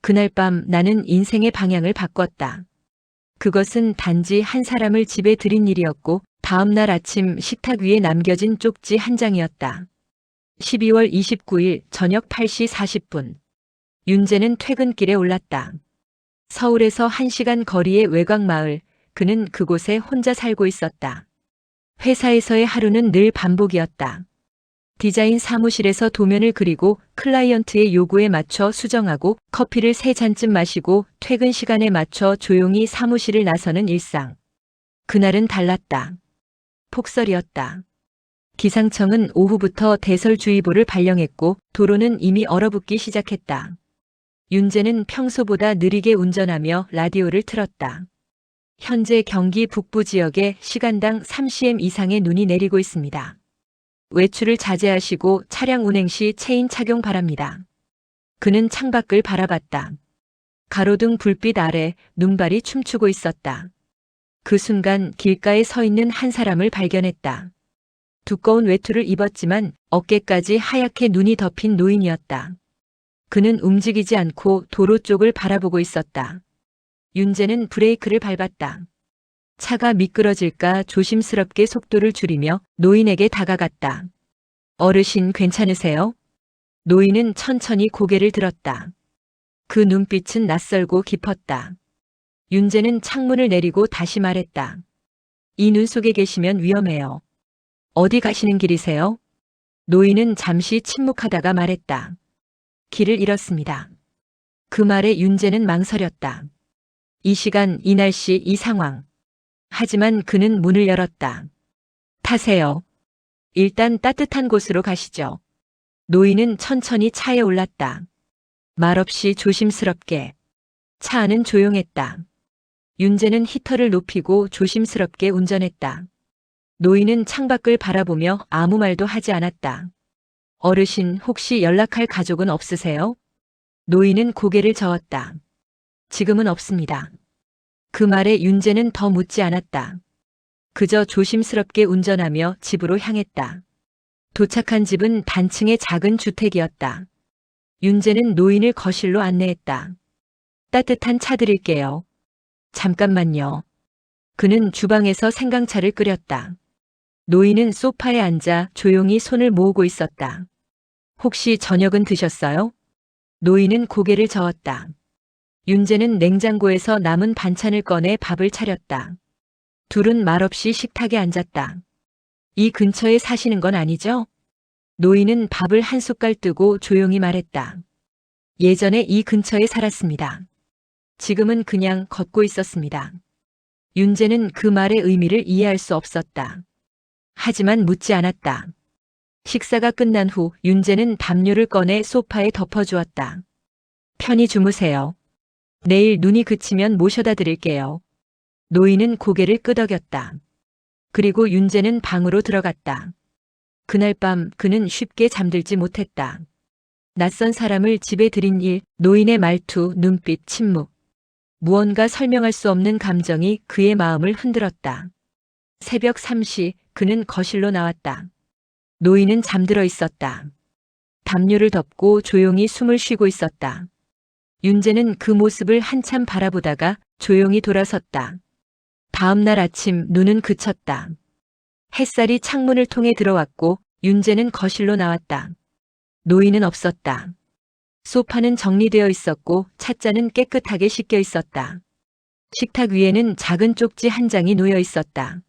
그날 밤 나는 인생의 방향을 바꿨다. 그것은 단지 한 사람을 집에 들인 일이었고 다음 날 아침 식탁 위에 남겨진 쪽지 한 장이었다. 12월 29일 저녁 8시 40분. 윤재는 퇴근길에 올랐다. 서울에서 1시간 거리의 외곽 마을, 그는 그곳에 혼자 살고 있었다. 회사에서의 하루는 늘 반복이었다. 디자인 사무실에서 도면을 그리고 클라이언트의 요구에 맞춰 수정하고 커피를 3잔쯤 마시고 퇴근 시간에 맞춰 조용히 사무실을 나서는 일상. 그날은 달랐다. 폭설이었다. 기상청은 오후부터 대설주의보를 발령했고 도로는 이미 얼어붙기 시작했다. 윤재는 평소보다 느리게 운전하며 라디오를 틀었다. 현재 경기 북부 지역에 시간당 30mm 이상의 눈이 내리고 있습니다. 외출을 자제하시고 차량 운행 시 체인 착용 바랍니다. 그는 창밖을 바라봤다. 가로등 불빛 아래 눈발이 춤추고 있었다. 그 순간 길가에 서 있는 한 사람을 발견했다. 두꺼운 외투를 입었지만 어깨까지 하얗게 눈이 덮인 노인이었다. 그는 움직이지 않고 도로 쪽을 바라보고 있었다. 윤재는 브레이크를 밟았다. 차가 미끄러질까 조심스럽게 속도를 줄이며 노인에게 다가갔다. 어르신 괜찮으세요? 노인은 천천히 고개를 들었다. 그 눈빛은 낯설고 깊었다. 윤재는 창문을 내리고 다시 말했다. 이 눈 속에 계시면 위험해요. 어디 가시는 길이세요? 노인은 잠시 침묵하다가 말했다. 길을 잃었습니다. 그 말에 윤재는 망설였다. 이 시간, 이 날씨, 이 상황. 하지만 그는 문을 열었다. 타세요. 일단 따뜻한 곳으로 가시죠. 노인은 천천히 차에 올랐다. 말없이 조심스럽게. 차 안은 조용했다. 윤재는 히터를 높이고 조심스럽게 운전했다. 노인은 창밖을 바라보며 아무 말도 하지 않았다. 어르신 혹시 연락할 가족은 없으세요? 노인은 고개를 저었다. 지금은 없습니다. 그 말에 윤재는 더 묻지 않았다. 그저 조심스럽게 운전하며 집으로 향했다. 도착한 집은 단층의 작은 주택이었다. 윤재는 노인을 거실로 안내했다. 따뜻한 차 드릴게요. 잠깐만요. 그는 주방에서 생강차를 끓였다. 노인은 소파에 앉아 조용히 손을 모으고 있었다. 혹시 저녁은 드셨어요? 노인은 고개를 저었다. 윤재는 냉장고에서 남은 반찬을 꺼내 밥을 차렸다. 둘은 말없이 식탁에 앉았다. 이 근처에 사시는 건 아니죠? 노인은 밥을 한 숟갈 뜨고 조용히 말했다. 예전에 이 근처에 살았습니다. 지금은 그냥 걷고 있었습니다. 윤재는 그 말의 의미를 이해할 수 없었다. 하지만 묻지 않았다. 식사가 끝난 후 윤재는 담요를 꺼내 소파에 덮어주었다. 편히 주무세요. 내일 눈이 그치면 모셔다 드릴게요. 노인은 고개를 끄덕였다. 그리고 윤재는 방으로 들어갔다. 그날 밤 그는 쉽게 잠들지 못했다. 낯선 사람을 집에 들인 일, 노인의 말투, 눈빛, 침묵. 무언가 설명할 수 없는 감정이 그의 마음을 흔들었다. 새벽 3시 그는 거실로 나왔다. 노인은 잠들어 있었다. 담요를 덮고 조용히 숨을 쉬고 있었다. 윤재는 그 모습을 한참 바라보다가 조용히 돌아섰다. 다음 날 아침 눈은 그쳤다. 햇살이 창문을 통해 들어왔고 윤재는 거실로 나왔다. 노인은 없었다. 소파는 정리되어 있었고 찻잔은 깨끗하게 씻겨 있었다. 식탁 위에는 작은 쪽지 한 장이 놓여 있었다.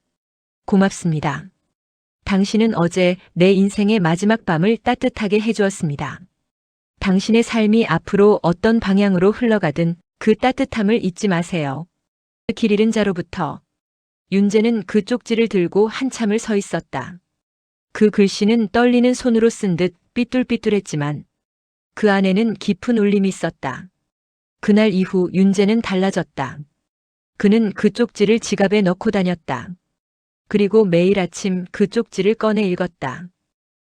고맙습니다. 당신은 어제 내 인생의 마지막 밤을 따뜻하게 해주었습니다. 당신의 삶이 앞으로 어떤 방향으로 흘러가든 그 따뜻함을 잊지 마세요. 길 잃은 자로부터. 윤재는 그 쪽지를 들고 한참을 서 있었다. 그 글씨는 떨리는 손으로 쓴 듯 삐뚤삐뚤했지만 그 안에는 깊은 울림이 있었다. 그날 이후 윤재는 달라졌다. 그는 그 쪽지를 지갑에 넣고 다녔다. 그리고 매일 아침 그 쪽지를 꺼내 읽었다.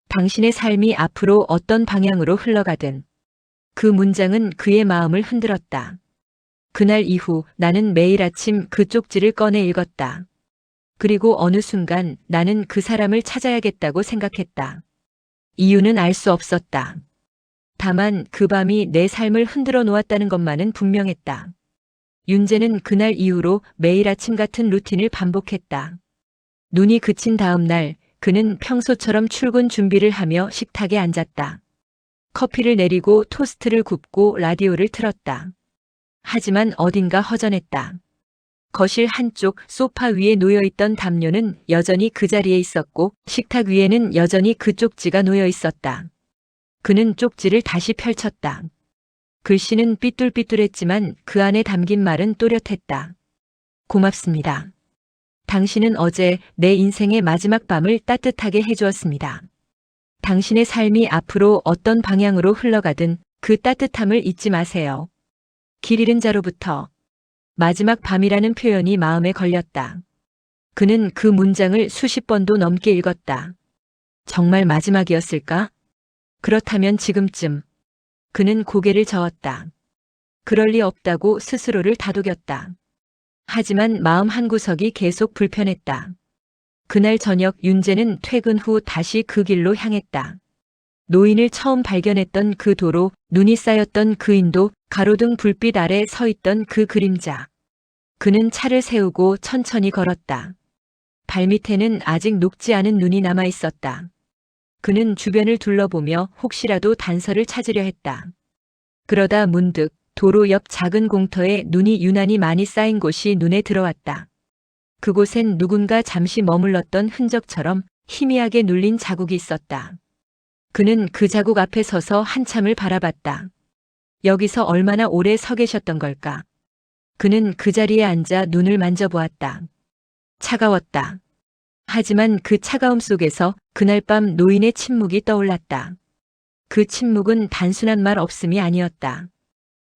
당신의 삶이 앞으로 어떤 방향으로 흘러가든. 그 문장은 그의 마음을 흔들었다. 그날 이후 나는 매일 아침 그 쪽지를 꺼내 읽었다. 그리고 어느 순간 나는 그 사람을 찾아야겠다고 생각했다. 이유는 알 수 없었다. 다만 그 밤이 내 삶을 흔들어 놓았다는 것만은 분명했다. 윤재는 그날 이후로 매일 아침 같은 루틴을 반복했다. 눈이 그친 다음 날 그는 평소처럼 출근 준비를 하며 식탁에 앉았다. 커피를 내리고 토스트를 굽고 라디오를 틀었다. 하지만 어딘가 허전했다. 거실 한쪽 소파 위에 놓여있던 담요는 여전히 그 자리에 있었고 식탁 위에는 여전히 그 쪽지가 놓여 있었다. 그는 쪽지를 다시 펼쳤다. 글씨는 삐뚤삐뚤했지만 그 안에 담긴 말은 또렷했다. 고맙습니다. 당신은 어제 내 인생의 마지막 밤을 따뜻하게 해주었습니다. 당신의 삶이 앞으로 어떤 방향으로 흘러가든 그 따뜻함을 잊지 마세요. 길 잃은 자로부터. 마지막 밤이라는 표현이 마음에 걸렸다. 그는 그 문장을 수십 번도 넘게 읽었다. 정말 마지막이었을까? 그렇다면 지금쯤. 그는 고개를 저었다. 그럴 리 없다고 스스로를 다독였다. 하지만 마음 한구석이 계속 불편했다. 그날 저녁 윤재는 퇴근 후 다시 그 길로 향했다. 노인을 처음 발견했던 그 도로, 눈이 쌓였던 그 인도, 가로등 불빛 아래 서 있던 그 그림자. 그는 차를 세우고 천천히 걸었다. 발밑에는 아직 녹지 않은 눈이 남아 있었다. 그는 주변을 둘러보며 혹시라도 단서를 찾으려 했다. 그러다 문득 도로 옆 작은 공터에 눈이 유난히 많이 쌓인 곳이 눈에 들어왔다. 그곳엔 누군가 잠시 머물렀던 흔적처럼 희미하게 눌린 자국이 있었다. 그는 그 자국 앞에 서서 한참을 바라봤다. 여기서 얼마나 오래 서 계셨던 걸까? 그는 그 자리에 앉아 눈을 만져보았다. 차가웠다. 하지만 그 차가움 속에서 그날 밤 노인의 침묵이 떠올랐다. 그 침묵은 단순한 말 없음이 아니었다.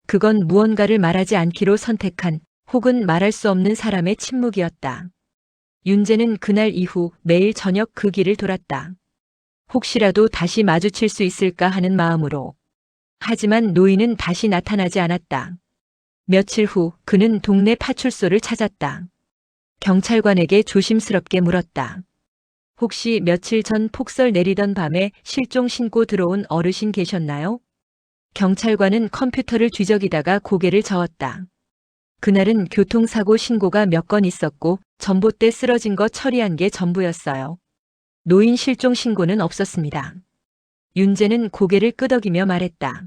그건 무언가를 말하지 않기로 선택한 혹은 말할 수 없는 사람의 침묵이었다. 윤재는 그날 이후 매일 저녁 그 길을 돌았다. 혹시라도 다시 마주칠 수 있을까 하는 마음으로. 하지만 노인은 다시 나타나지 않았다. 며칠 후 그는 동네 파출소를 찾았다. 경찰관에게 조심스럽게 물었다. 혹시 며칠 전 폭설 내리던 밤에 실종 신고 들어온 어르신 계셨나요? 경찰관은 컴퓨터를 뒤적이다가 고개를 저었다. 그날은 교통사고 신고가 몇 건 있었고 전봇대 쓰러진 거 처리한 게 전부였어요. 노인 실종 신고는 없었습니다. 윤재는 고개를 끄덕이며 말했다.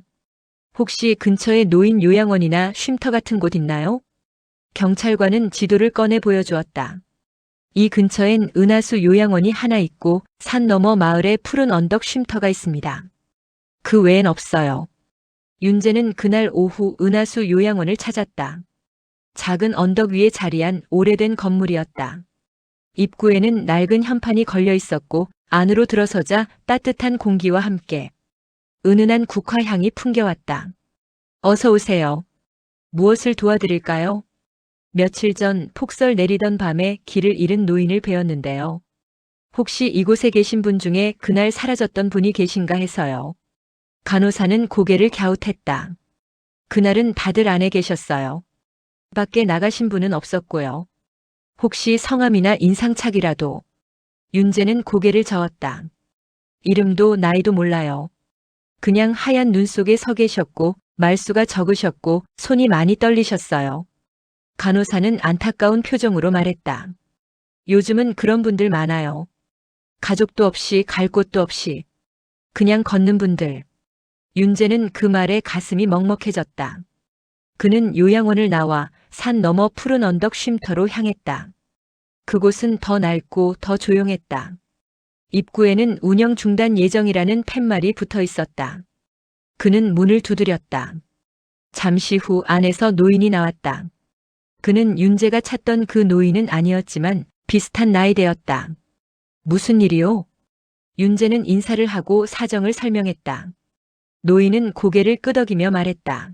혹시 근처에 노인 요양원이나 쉼터 같은 곳 있나요? 경찰관은 지도를 꺼내 보여주었다. 이 근처엔 은하수 요양원이 하나 있고 산 너머 마을에 푸른 언덕 쉼터가 있습니다. 그 외엔 없어요. 윤재는 그날 오후 은하수 요양원을 찾았다. 작은 언덕 위에 자리한 오래된 건물이었다. 입구에는 낡은 현판이 걸려 있었고 안으로 들어서자 따뜻한 공기와 함께 은은한 국화향이 풍겨왔다. 어서 오세요. 무엇을 도와드릴까요? 며칠 전 폭설 내리던 밤에 길을 잃은 노인을 뵈었는데요. 혹시 이곳에 계신 분 중에 그날 사라졌던 분이 계신가 해서요. 간호사는 고개를 갸웃했다. 그날은 다들 안에 계셨어요. 밖에 나가신 분은 없었고요. 혹시 성함이나 인상착이라도. 윤재는 고개를 저었다. 이름도 나이도 몰라요. 그냥 하얀 눈 속에 서 계셨고 말수가 적으셨고 손이 많이 떨리셨어요. 간호사는 안타까운 표정으로 말했다. 요즘은 그런 분들 많아요. 가족도 없이 갈 곳도 없이 그냥 걷는 분들. 윤재는 그 말에 가슴이 먹먹해졌다. 그는 요양원을 나와 산 너머 푸른 언덕 쉼터로 향했다. 그곳은 더 낡고 더 조용했다. 입구에는 운영 중단 예정이라는 팻말이 붙어 있었다. 그는 문을 두드렸다. 잠시 후 안에서 노인이 나왔다. 그는 윤재가 찾던 그 노인은 아니었지만 비슷한 나이대였다. 무슨 일이요? 윤재는 인사를 하고 사정을 설명했다. 노인은 고개를 끄덕이며 말했다.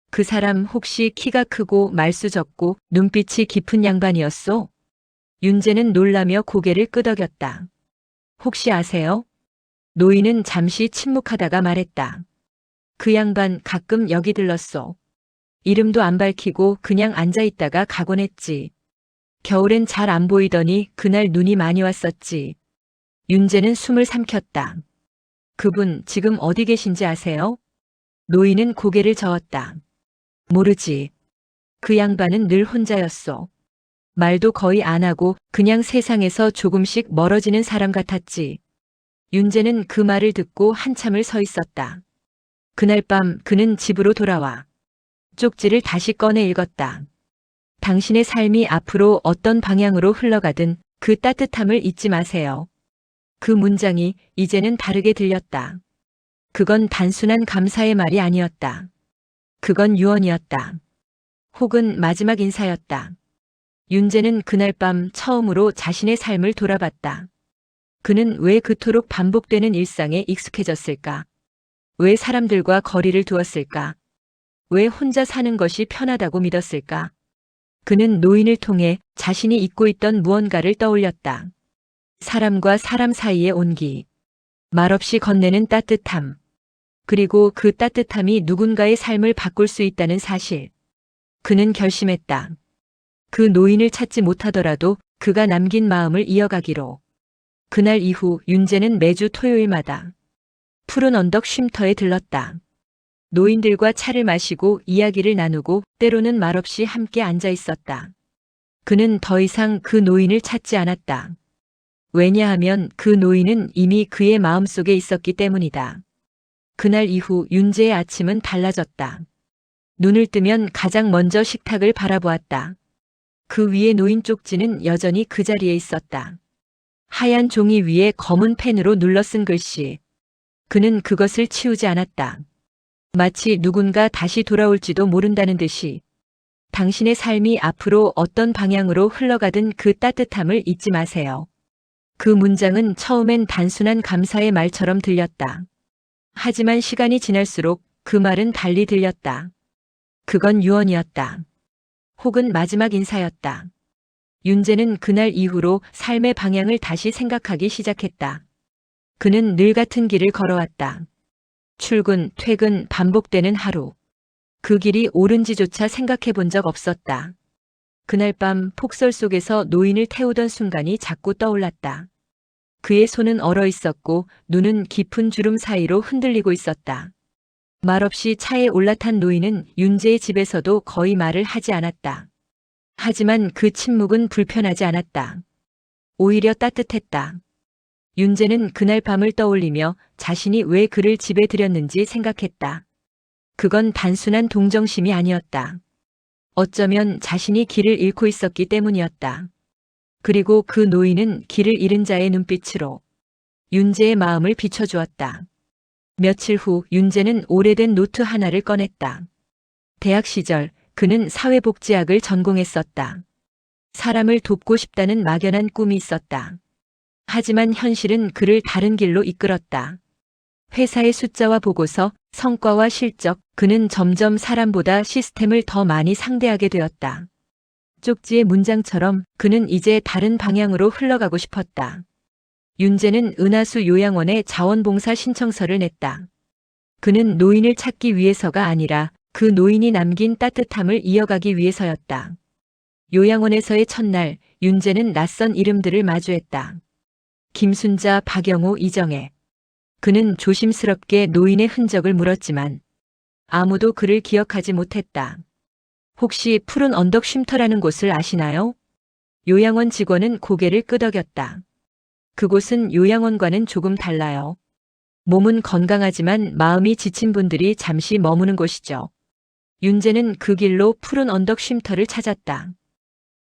그 사람 혹시 키가 크고 말수 적고 눈빛이 깊은 양반이었소? 윤재는 놀라며 고개를 끄덕였다. 혹시 아세요? 노인은 잠시 침묵하다가 말했다. 그 양반 가끔 여기 들렀소. 이름도 안 밝히고 그냥 앉아있다가 가곤 했지. 겨울엔 잘 안 보이더니 그날 눈이 많이 왔었지. 윤재는 숨을 삼켰다. 그분 지금 어디 계신지 아세요? 노인은 고개를 저었다. 모르지. 그 양반은 늘 혼자였소. 말도 거의 안 하고 그냥 세상에서 조금씩 멀어지는 사람 같았지. 윤재는 그 말을 듣고 한참을 서 있었다. 그날 밤 그는 집으로 돌아와 쪽지를 다시 꺼내 읽었다. 당신의 삶이 앞으로 어떤 방향으로 흘러가든 그 따뜻함을 잊지 마세요. 그 문장이 이제는 다르게 들렸다. 그건 단순한 감사의 말이 아니었다. 그건 유언이었다. 혹은 마지막 인사였다. 윤재는 그날 밤 처음으로 자신의 삶을 돌아봤다. 그는 왜 그토록 반복되는 일상에 익숙해졌을까? 왜 사람들과 거리를 두었을까? 왜 혼자 사는 것이 편하다고 믿었을까? 그는 노인을 통해 자신이 잊고 있던 무언가를 떠올렸다. 사람과 사람 사이의 온기, 말없이 건네는 따뜻함, 그리고 그 따뜻함이 누군가의 삶을 바꿀 수 있다는 사실. 그는 결심했다. 그 노인을 찾지 못하더라도 그가 남긴 마음을 이어가기로. 그날 이후 윤재는 매주 토요일마다 푸른 언덕 쉼터에 들렀다. 노인들과 차를 마시고 이야기를 나누고 때로는 말없이 함께 앉아 있었다. 그는 더 이상 그 노인을 찾지 않았다. 왜냐하면 그 노인은 이미 그의 마음속에 있었기 때문이다. 그날 이후 윤재의 아침은 달라졌다. 눈을 뜨면 가장 먼저 식탁을 바라보았다. 그 위에 놓인 쪽지는 여전히 그 자리에 있었다. 하얀 종이 위에 검은 펜으로 눌러 쓴 글씨. 그는 그것을 치우지 않았다. 마치 누군가 다시 돌아올지도 모른다는 듯이. 당신의 삶이 앞으로 어떤 방향으로 흘러가든 그 따뜻함을 잊지 마세요. 그 문장은 처음엔 단순한 감사의 말처럼 들렸다. 하지만 시간이 지날수록 그 말은 달리 들렸다. 그건 유언이었다. 혹은 마지막 인사였다. 윤재는 그날 이후로 삶의 방향을 다시 생각하기 시작했다. 그는 늘 같은 길을 걸어왔다. 출근, 퇴근, 반복되는 하루. 그 길이 옳은지조차 생각해 본 적 없었다. 그날 밤 폭설 속에서 노인을 태우던 순간이 자꾸 떠올랐다. 그의 손은 얼어 있었고 눈은 깊은 주름 사이로 흔들리고 있었다. 말없이 차에 올라탄 노인은 윤재의 집에서도 거의 말을 하지 않았다. 하지만 그 침묵은 불편하지 않았다. 오히려 따뜻했다. 윤재는 그날 밤을 떠올리며 자신이 왜 그를 집에 들였는지 생각했다. 그건 단순한 동정심이 아니었다. 어쩌면 자신이 길을 잃고 있었기 때문이었다. 그리고 그 노인은 길을 잃은 자의 눈빛으로 윤재의 마음을 비춰주었다. 며칠 후 윤재는 오래된 노트 하나를 꺼냈다. 대학 시절 그는 사회복지학을 전공했었다. 사람을 돕고 싶다는 막연한 꿈이 있었다. 하지만 현실은 그를 다른 길로 이끌었다. 회사의 숫자와 보고서, 성과와 실적, 그는 점점 사람보다 시스템을 더 많이 상대하게 되었다. 쪽지의 문장처럼 그는 이제 다른 방향으로 흘러가고 싶었다. 윤재는 은하수 요양원에 자원봉사 신청서를 냈다. 그는 노인을 찾기 위해서가 아니라 그 노인이 남긴 따뜻함을 이어가기 위해서였다. 요양원에서의 첫날, 윤재는 낯선 이름들을 마주했다. 김순자, 박영호, 이정혜. 그는 조심스럽게 노인의 흔적을 물었지만 아무도 그를 기억하지 못했다. 혹시 푸른 언덕 쉼터라는 곳을 아시나요? 요양원 직원은 고개를 끄덕였다. 그곳은 요양원과는 조금 달라요. 몸은 건강하지만 마음이 지친 분들이 잠시 머무는 곳이죠. 윤재는 그 길로 푸른 언덕 쉼터를 찾았다.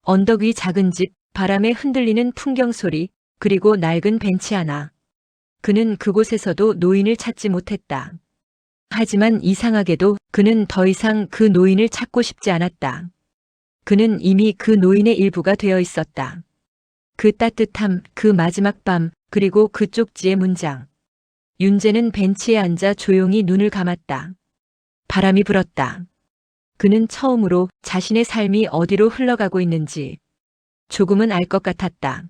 언덕 위 작은 집, 바람에 흔들리는 풍경 소리, 그리고 낡은 벤치 하나. 그는 그곳에서도 노인을 찾지 못했다. 하지만 이상하게도 그는 더 이상 그 노인을 찾고 싶지 않았다. 그는 이미 그 노인의 일부가 되어 있었다. 그 따뜻함, 그 마지막 밤, 그리고 그 쪽지의 문장. 윤재는 벤치에 앉아 조용히 눈을 감았다. 바람이 불었다. 그는 처음으로 자신의 삶이 어디로 흘러가고 있는지 조금은 알 것 같았다.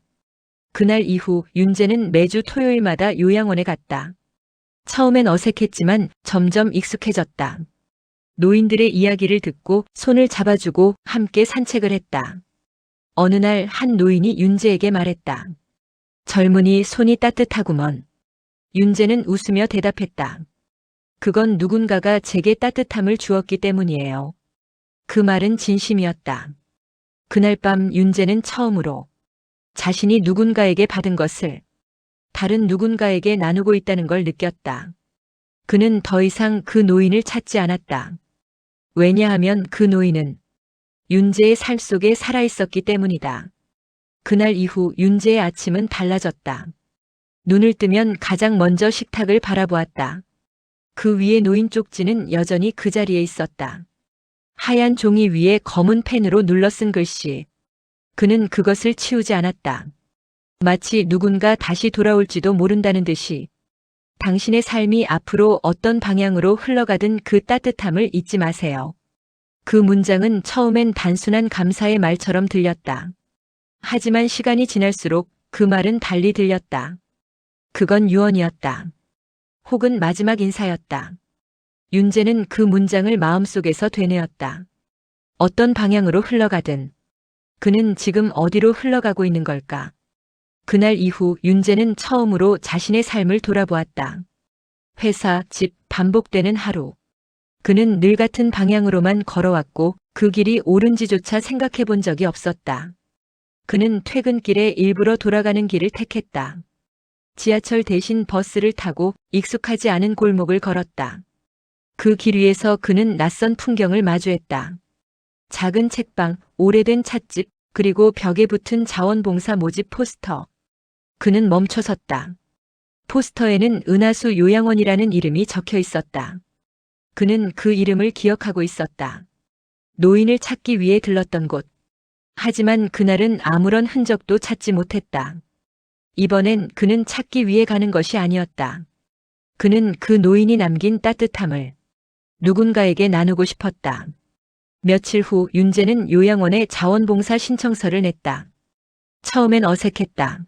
그날 이후 윤재는 매주 토요일마다 요양원에 갔다. 처음엔 어색했지만 점점 익숙해졌다. 노인들의 이야기를 듣고 손을 잡아주고 함께 산책을 했다. 어느 날 한 노인이 윤재에게 말했다. 젊은이 손이 따뜻하구먼. 윤재는 웃으며 대답했다. 그건 누군가가 제게 따뜻함을 주었기 때문이에요. 그 말은 진심이었다. 그날 밤 윤재는 처음으로 자신이 누군가에게 받은 것을 다른 누군가에게 나누고 있다는 걸 느꼈다. 그는 더 이상 그 노인을 찾지 않았다. 왜냐하면 그 노인은 윤재의 삶 속에 살아있었기 때문이다. 그날 이후 윤재의 아침은 달라졌다. 눈을 뜨면 가장 먼저 식탁을 바라보았다. 그 위에 놓인 쪽지는 여전히 그 자리에 있었다. 하얀 종이 위에 검은 펜으로 눌러 쓴 글씨. 그는 그것을 치우지 않았다. 마치 누군가 다시 돌아올지도 모른다는 듯이 당신의 삶이 앞으로 어떤 방향으로 흘러가든 그 따뜻함을 잊지 마세요. 그 문장은 처음엔 단순한 감사의 말처럼 들렸다. 하지만 시간이 지날수록 그 말은 달리 들렸다. 그건 유언이었다. 혹은 마지막 인사였다. 윤재는 그 문장을 마음속에서 되뇌었다. 어떤 방향으로 흘러가든 그는 지금 어디로 흘러가고 있는 걸까? 그날 이후 윤재는 처음으로 자신의 삶을 돌아보았다. 회사, 집, 반복되는 하루. 그는 늘 같은 방향으로만 걸어왔고 그 길이 옳은지조차 생각해 본 적이 없었다. 그는 퇴근길에 일부러 돌아가는 길을 택했다. 지하철 대신 버스를 타고 익숙하지 않은 골목을 걸었다. 그 길 위에서 그는 낯선 풍경을 마주했다. 작은 책방, 오래된 찻집, 그리고 벽에 붙은 자원봉사 모집 포스터. 그는 멈춰섰다. 포스터에는 은하수 요양원이라는 이름이 적혀 있었다. 그는 그 이름을 기억하고 있었다. 노인을 찾기 위해 들렀던 곳. 하지만 그날은 아무런 흔적도 찾지 못했다. 이번엔 그는 찾기 위해 가는 것이 아니었다. 그는 그 노인이 남긴 따뜻함을 누군가에게 나누고 싶었다. 며칠 후 윤재는 요양원에 자원봉사 신청서를 냈다. 처음엔 어색했다.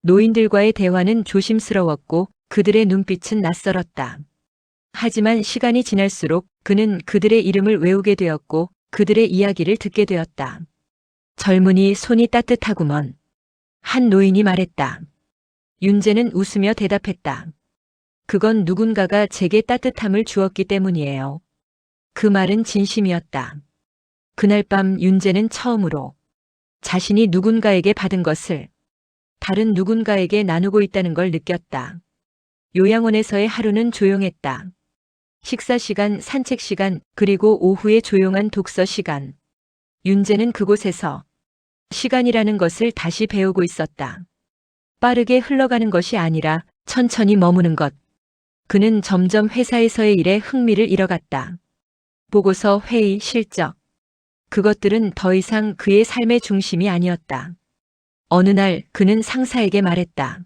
노인들과의 대화는 조심스러웠고 그들의 눈빛은 낯설었다. 하지만 시간이 지날수록 그는 그들의 이름을 외우게 되었고 그들의 이야기를 듣게 되었다. 젊은이 손이 따뜻하구먼. 한 노인이 말했다. 윤재는 웃으며 대답했다. 그건 누군가가 제게 따뜻함을 주었기 때문이에요. 그 말은 진심이었다. 그날 밤 윤재는 처음으로 자신이 누군가에게 받은 것을 다른 누군가에게 나누고 있다는 걸 느꼈다. 요양원에서의 하루는 조용했다. 식사 시간, 산책 시간, 그리고 오후의 조용한 독서 시간. 윤재는 그곳에서 시간이라는 것을 다시 배우고 있었다. 빠르게 흘러가는 것이 아니라 천천히 머무는 것. 그는 점점 회사에서의 일에 흥미를 잃어갔다. 보고서, 회의, 실적. 그것들은 더 이상 그의 삶의 중심이 아니었다. 어느 날 그는 상사에게 말했다.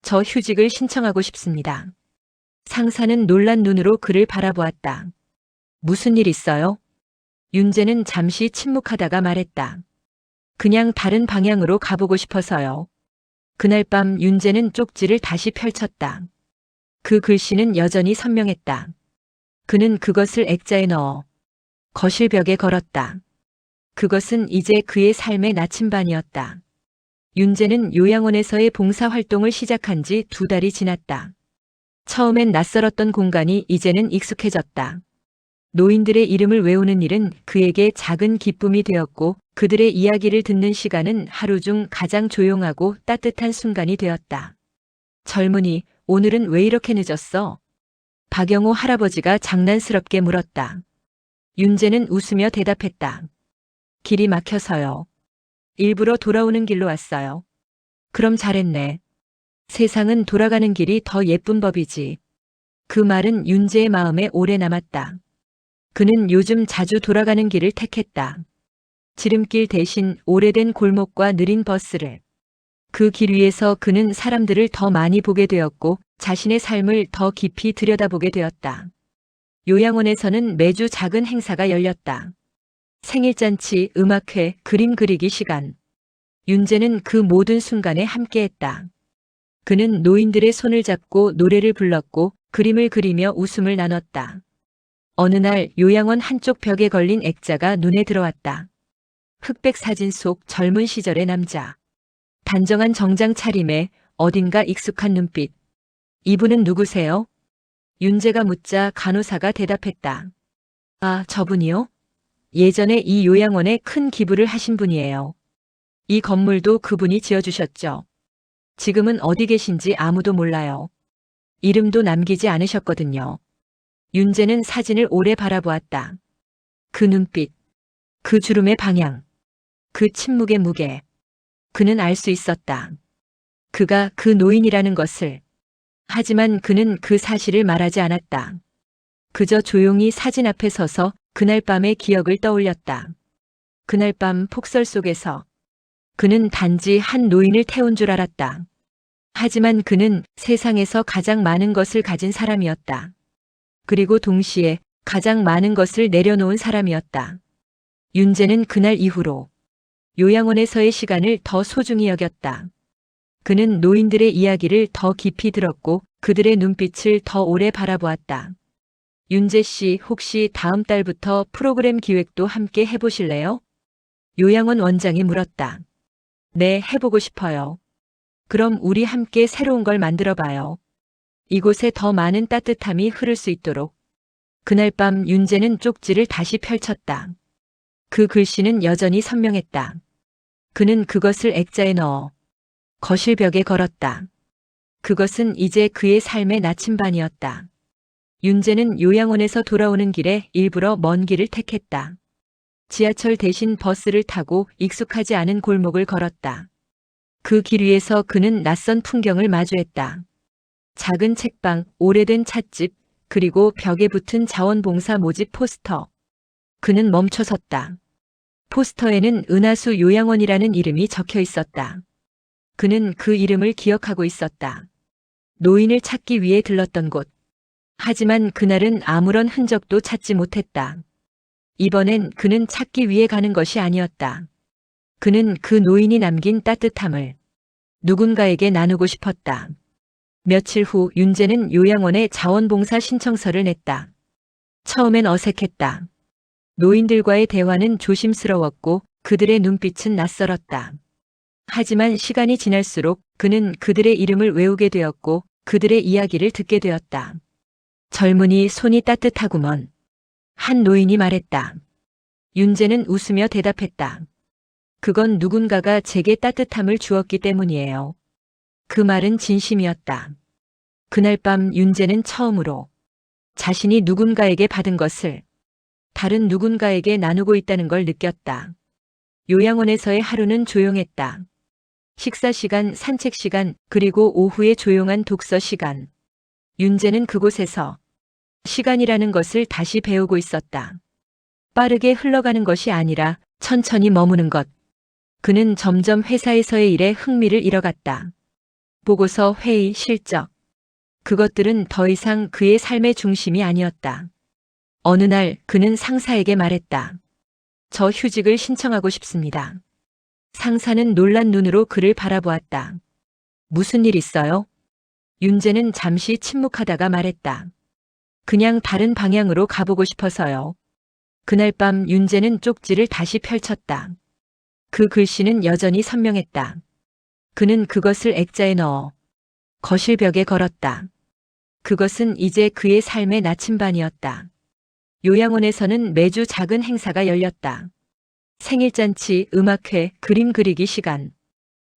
저 휴직을 신청하고 싶습니다. 상사는 놀란 눈으로 그를 바라보았다. 무슨 일 있어요? 윤재는 잠시 침묵하다가 말했다. 그냥 다른 방향으로 가보고 싶어서요. 그날 밤 윤재는 쪽지를 다시 펼쳤다. 그 글씨는 여전히 선명했다. 그는 그것을 액자에 넣어 거실벽에 걸었다. 그것은 이제 그의 삶의 나침반이었다. 윤재는 요양원에서의 봉사활동을 시작한 지 2달이 지났다. 처음엔 낯설었던 공간이 이제는 익숙해졌다. 노인들의 이름을 외우는 일은 그에게 작은 기쁨이 되었고 그들의 이야기를 듣는 시간은 하루 중 가장 조용하고 따뜻한 순간이 되었다. 젊은이, 오늘은 왜 이렇게 늦었어? 박영호 할아버지가 장난스럽게 물었다. 윤재는 웃으며 대답했다. 길이 막혀서요. 일부러 돌아오는 길로 왔어요. 그럼 잘했네. 세상은 돌아가는 길이 더 예쁜 법이지. 그 말은 윤재의 마음에 오래 남았다. 그는 요즘 자주 돌아가는 길을 택했다. 지름길 대신 오래된 골목과 느린 버스를. 그 길 위에서 그는 사람들을 더 많이 보게 되었고 자신의 삶을 더 깊이 들여다보게 되었다. 요양원에서는 매주 작은 행사가 열렸다. 생일잔치, 음악회, 그림 그리기 시간. 윤재는 그 모든 순간에 함께했다. 그는 노인들의 손을 잡고 노래를 불렀고 그림을 그리며 웃음을 나눴다. 어느 날 요양원 한쪽 벽에 걸린 액자가 눈에 들어왔다. 흑백 사진 속 젊은 시절의 남자. 단정한 정장 차림에 어딘가 익숙한 눈빛. 이분은 누구세요? 윤재가 묻자 간호사가 대답했다. 아, 저분이요? 예전에 이 요양원에 큰 기부를 하신 분이에요. 이 건물도 그분이 지어주셨죠. 지금은 어디 계신지 아무도 몰라요. 이름도 남기지 않으셨거든요. 윤재는 사진을 오래 바라보았다. 그 눈빛, 그 주름의 방향, 그 침묵의 무게. 그는 알 수 있었다. 그가 그 노인이라는 것을. 하지만 그는 그 사실을 말하지 않았다. 그저 조용히 사진 앞에 서서 그날 밤의 기억을 떠올렸다. 그날 밤 폭설 속에서 그는 단지 한 노인을 태운 줄 알았다. 하지만 그는 세상에서 가장 많은 것을 가진 사람이었다. 그리고 동시에 가장 많은 것을 내려놓은 사람이었다. 윤재는 그날 이후로 요양원에서의 시간을 더 소중히 여겼다. 그는 노인들의 이야기를 더 깊이 들었고 그들의 눈빛을 더 오래 바라보았다. 윤재 씨, 혹시 다음 달부터 프로그램 기획도 함께 해보실래요? 요양원 원장이 물었다. 네, 해보고 싶어요. 그럼 우리 함께 새로운 걸 만들어 봐요. 이곳에 더 많은 따뜻함이 흐를 수 있도록. 그날 밤 윤재는 쪽지를 다시 펼쳤다. 그 글씨는 여전히 선명했다. 그는 그것을 액자에 넣어 거실 벽에 걸었다. 그것은 이제 그의 삶의 나침반이었다. 윤재는 요양원에서 돌아오는 길에 일부러 먼 길을 택했다. 지하철 대신 버스를 타고 익숙하지 않은 골목을 걸었다. 그 길 위에서 그는 낯선 풍경을 마주했다. 작은 책방, 오래된 찻집, 그리고 벽에 붙은 자원봉사 모집 포스터. 그는 멈춰섰다. 포스터에는 은하수 요양원이라는 이름이 적혀 있었다. 그는 그 이름을 기억하고 있었다. 노인을 찾기 위해 들렀던 곳. 하지만 그날은 아무런 흔적도 찾지 못했다. 이번엔 그는 찾기 위해 가는 것이 아니었다. 그는 그 노인이 남긴 따뜻함을 누군가에게 나누고 싶었다. 며칠 후 윤재는 요양원에 자원봉사 신청서를 냈다. 처음엔 어색했다. 노인들과의 대화는 조심스러웠고 그들의 눈빛은 낯설었다. 하지만 시간이 지날수록 그는 그들의 이름을 외우게 되었고 그들의 이야기를 듣게 되었다. 젊은이, 손이 따뜻하구먼. 한 노인이 말했다. 윤재는 웃으며 대답했다. 그건 누군가가 제게 따뜻함을 주었기 때문이에요. 그 말은 진심이었다. 그날 밤 윤재는 처음으로 자신이 누군가에게 받은 것을 다른 누군가에게 나누고 있다는 걸 느꼈다. 요양원에서의 하루는 조용했다. 식사 시간, 산책 시간, 그리고 오후의 조용한 독서 시간. 윤재는 그곳에서 시간이라는 것을 다시 배우고 있었다. 빠르게 흘러가는 것이 아니라 천천히 머무는 것. 그는 점점 회사에서의 일에 흥미를 잃어갔다. 보고서, 회의, 실적. 그것들은 더 이상 그의 삶의 중심이 아니었다. 어느 날 그는 상사에게 말했다. 저 휴직을 신청하고 싶습니다. 상사는 놀란 눈으로 그를 바라보았다. 무슨 일 있어요? 윤재는 잠시 침묵하다가 말했다. 그냥 다른 방향으로 가보고 싶어서요. 그날 밤 윤재는 쪽지를 다시 펼쳤다. 그 글씨는 여전히 선명했다. 그는 그것을 액자에 넣어 거실 벽에 걸었다. 그것은 이제 그의 삶의 나침반이었다. 요양원에서는 매주 작은 행사가 열렸다. 생일잔치, 음악회, 그림 그리기 시간.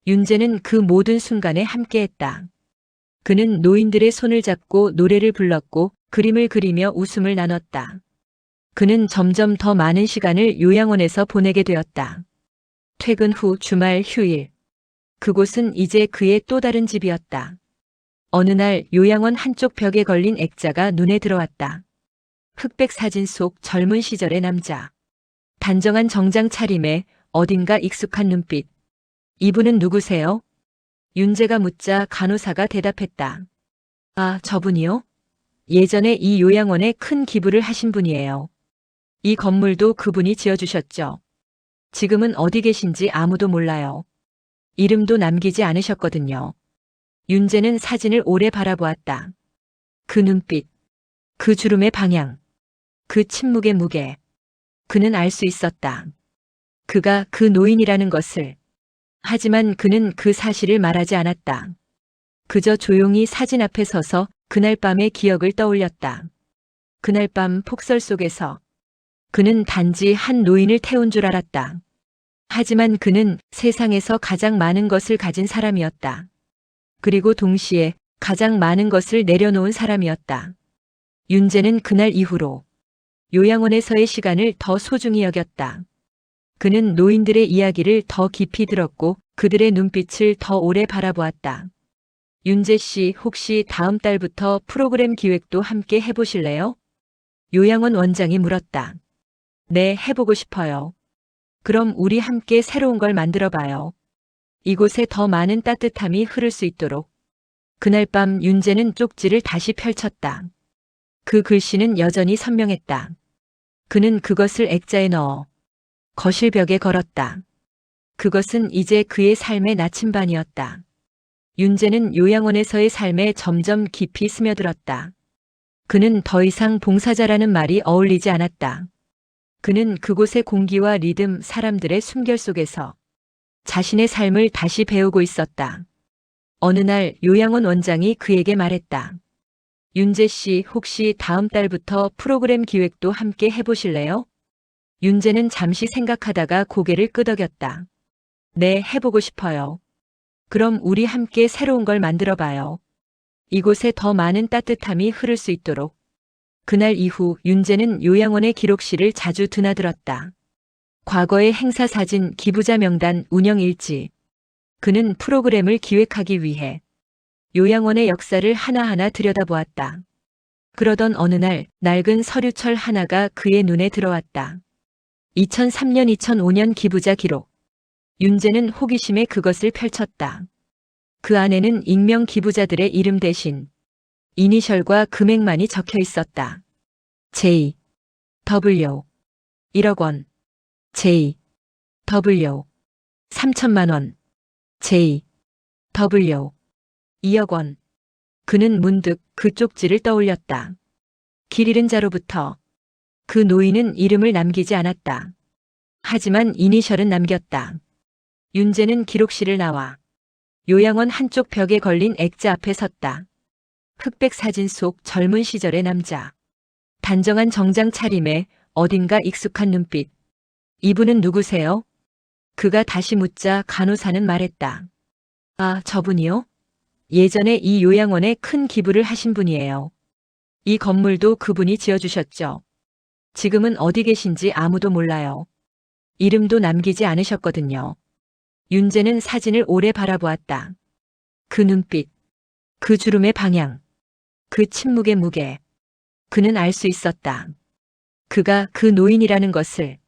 윤재는 그 모든 순간에 함께했다. 그는 노인들의 손을 잡고 노래를 불렀고 그림을 그리며 웃음을 나눴다. 그는 점점 더 많은 시간을 요양원에서 보내게 되었다. 퇴근 후, 주말, 휴일. 그곳은 이제 그의 또 다른 집이었다. 어느 날 요양원 한쪽 벽에 걸린 액자가 눈에 들어왔다. 흑백 사진 속 젊은 시절의 남자. 단정한 정장 차림에 어딘가 익숙한 눈빛. 이분은 누구세요? 윤재가 묻자 간호사가 대답했다. 아, 저분이요? 예전에 이 요양원에 큰 기부를 하신 분이에요. 이 건물도 그분이 지어주셨죠. 지금은 어디 계신지 아무도 몰라요. 이름도 남기지 않으셨거든요. 윤재는 사진을 오래 바라보았다. 그 눈빛, 그 주름의 방향, 그 침묵의 무게. 그는 알 수 있었다. 그가 그 노인이라는 것을. 하지만 그는 그 사실을 말하지 않았다. 그저 조용히 사진 앞에 서서 그날 밤의 기억을 떠올렸다. 그날 밤 폭설 속에서 그는 단지 한 노인을 태운 줄 알았다. 하지만 그는 세상에서 가장 많은 것을 가진 사람이었다. 그리고 동시에 가장 많은 것을 내려놓은 사람이었다. 윤재는 그날 이후로 요양원에서의 시간을 더 소중히 여겼다. 그는 노인들의 이야기를 더 깊이 들었고 그들의 눈빛을 더 오래 바라보았다. 윤재 씨, 혹시 다음 달부터 프로그램 기획도 함께 해보실래요? 요양원 원장이 물었다. 네, 해보고 싶어요. 그럼 우리 함께 새로운 걸 만들어 봐요. 이곳에 더 많은 따뜻함이 흐를 수 있도록. 그날 밤 윤재는 쪽지를 다시 펼쳤다. 그 글씨는 여전히 선명했다. 그는 그것을 액자에 넣어 거실 벽에 걸었다. 그것은 이제 그의 삶의 나침반이었다. 윤재는 요양원에서의 삶에 점점 깊이 스며들었다. 그는 더 이상 봉사자라는 말이 어울리지 않았다. 그는 그곳의 공기와 리듬, 사람들의 숨결 속에서 자신의 삶을 다시 배우고 있었다. 어느 날 요양원 원장이 그에게 말했다. 윤재 씨, 혹시 다음 달부터 프로그램 기획도 함께 해보실래요? 윤재는 잠시 생각하다가 고개를 끄덕였다. 네, 해보고 싶어요. 그럼 우리 함께 새로운 걸 만들어 봐요. 이곳에 더 많은 따뜻함이 흐를 수 있도록. 그날 이후 윤재는 요양원의 기록실을 자주 드나들었다. 과거의 행사 사진, 기부자 명단, 운영 일지. 그는 프로그램을 기획하기 위해 요양원의 역사를 하나하나 들여다보았다. 그러던 어느 날 낡은 서류철 하나가 그의 눈에 들어왔다. 2003년 2005년 기부자 기록. 윤재는 호기심에 그것을 펼쳤다. 그 안에는 익명 기부자들의 이름 대신 이니셜과 금액만이 적혀 있었다. J. W. 1억 원. J. W. 3천만 원. J. W. 2억 원. 그는 문득 그 쪽지를 떠올렸다. 길 잃은 자로부터. 그 노인은 이름을 남기지 않았다. 하지만 이니셜은 남겼다. 윤재는 기록실을 나와 요양원 한쪽 벽에 걸린 액자 앞에 섰다. 흑백 사진 속 젊은 시절의 남자. 단정한 정장 차림에 어딘가 익숙한 눈빛. 이분은 누구세요? 그가 다시 묻자 간호사는 말했다. 아, 저분이요? 예전에 이 요양원에 큰 기부를 하신 분이에요. 이 건물도 그분이 지어주셨죠. 지금은 어디 계신지 아무도 몰라요. 이름도 남기지 않으셨거든요. 윤재는 사진을 오래 바라보았다. 그 눈빛, 그 주름의 방향, 그 침묵의 무게. 그는 알 수 있었다. 그가 그 노인이라는 것을.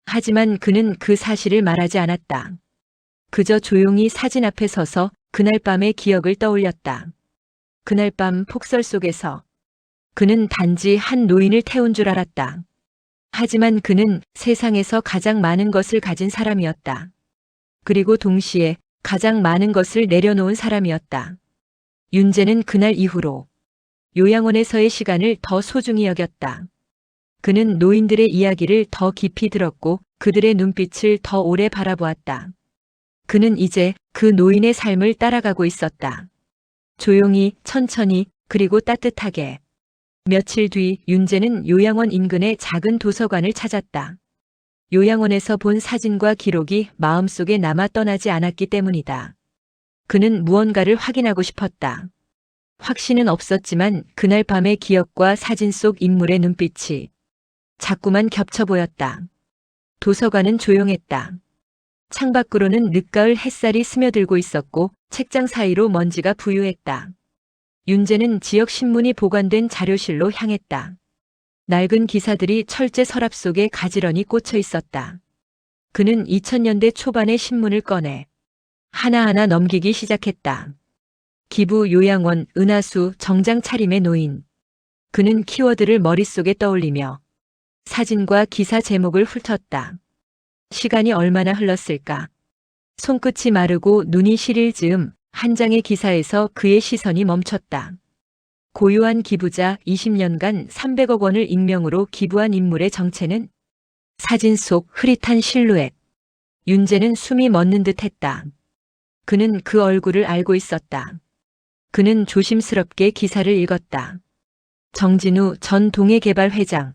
하지만 그는 그 사실을 말하지 않았다. 그저 조용히 사진 앞에 서서 그날 밤의 기억을 떠올렸다. 그날 밤 폭설 속에서 그는 단지 한 노인을 태운 줄 알았다. 하지만 그는 세상에서 가장 많은 것을 가진 사람이었다. 그리고 동시에 가장 많은 것을 내려놓은 사람이었다. 윤재는 그날 이후로 요양원에서의 시간을 더 소중히 여겼다. 그는 노인들의 이야기를 더 깊이 들었고 그들의 눈빛을 더 오래 바라보았다. 그는 이제 그 노인의 삶을 따라가고 있었다. 조용히, 천천히, 그리고 따뜻하게. 며칠 뒤 윤재는 요양원 인근의 작은 도서관을 찾았다. 요양원에서 본 사진과 기록이 마음속에 남아 떠나지 않았기 때문이다. 그는 무언가를 확인하고 싶었다. 확신은 없었지만 그날 밤의 기억과 사진 속 인물의 눈빛이 자꾸만 겹쳐 보였다. 도서관은 조용했다. 창밖으로는 늦가을 햇살이 스며들고 있었고 책장 사이로 먼지가 부유했다. 윤재는 지역 신문이 보관된 자료실로 향했다. 낡은 기사들이 철제 서랍 속에 가지런히 꽂혀 있었다. 그는 2000년대 초반의 신문을 꺼내 하나하나 넘기기 시작했다. 기부, 요양원, 은하수, 정장 차림의 노인. 그는 키워드를 머릿속에 떠올리며 사진과 기사 제목을 훑었다. 시간이 얼마나 흘렀을까? 손끝이 마르고 눈이 시릴 즈음 한 장의 기사에서 그의 시선이 멈췄다. 고요한 기부자 20년간 300억 원을 익명으로 기부한 인물의 정체는? 사진 속 흐릿한 실루엣. 윤재는 숨이 멎는 듯 했다. 그는 그 얼굴을 알고 있었다. 그는 조심스럽게 기사를 읽었다. 정진우 전 동해개발회장.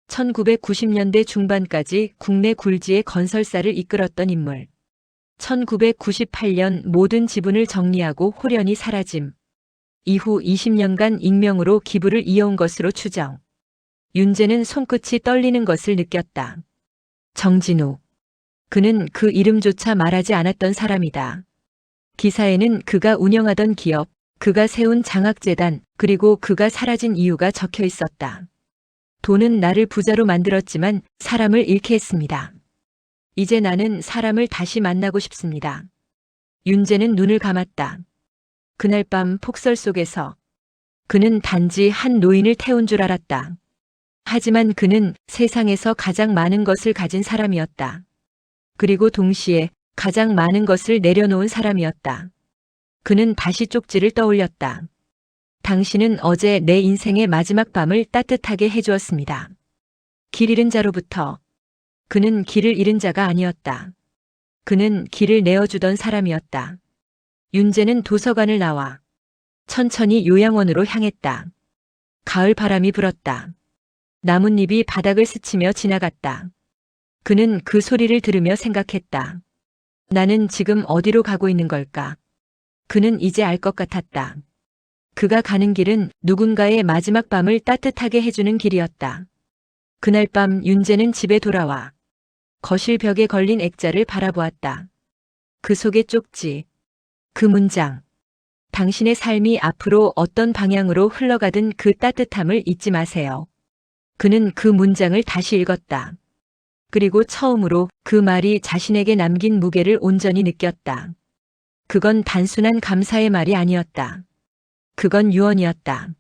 1990년대 중반까지 국내 굴지의 건설사를 이끌었던 인물. 1998년 모든 지분을 정리하고 홀연히 사라짐. 이후 20년간 익명으로 기부를 이어온 것으로 추정. 윤재는 손끝이 떨리는 것을 느꼈다. 정진우. 그는 그 이름조차 말하지 않았던 사람이다. 기사에는 그가 운영하던 기업, 그가 세운 장학재단, 그리고 그가 사라진 이유가 적혀 있었다. 돈은 나를 부자로 만들었지만 사람을 잃게 했습니다. 이제 나는 사람을 다시 만나고 싶습니다. 윤재는 눈을 감았다. 그날 밤 폭설 속에서 그는 단지 한 노인을 태운 줄 알았다. 하지만 그는 세상에서 가장 많은 것을 가진 사람이었다. 그리고 동시에 가장 많은 것을 내려놓은 사람이었다. 그는 다시 쪽지를 떠올렸다. 당신은 어제 내 인생의 마지막 밤을 따뜻하게 해주었습니다. 길 잃은 자로부터. 그는 길을 잃은 자가 아니었다. 그는 길을 내어주던 사람이었다. 윤재는 도서관을 나와 천천히 요양원으로 향했다. 가을 바람이 불었다. 나뭇잎이 바닥을 스치며 지나갔다. 그는 그 소리를 들으며 생각했다. 나는 지금 어디로 가고 있는 걸까? 그는 이제 알 것 같았다. 그가 가는 길은 누군가의 마지막 밤을 따뜻하게 해주는 길이었다. 그날 밤 윤재는 집에 돌아와 거실 벽에 걸린 액자를 바라보았다. 그 속의 쪽지. 그 문장. 당신의 삶이 앞으로 어떤 방향으로 흘러가든 그 따뜻함을 잊지 마세요. 그는 그 문장을 다시 읽었다. 그리고 처음으로 그 말이 자신에게 남긴 무게를 온전히 느꼈다. 그건 단순한 감사의 말이 아니었다. 그건 유언이었다.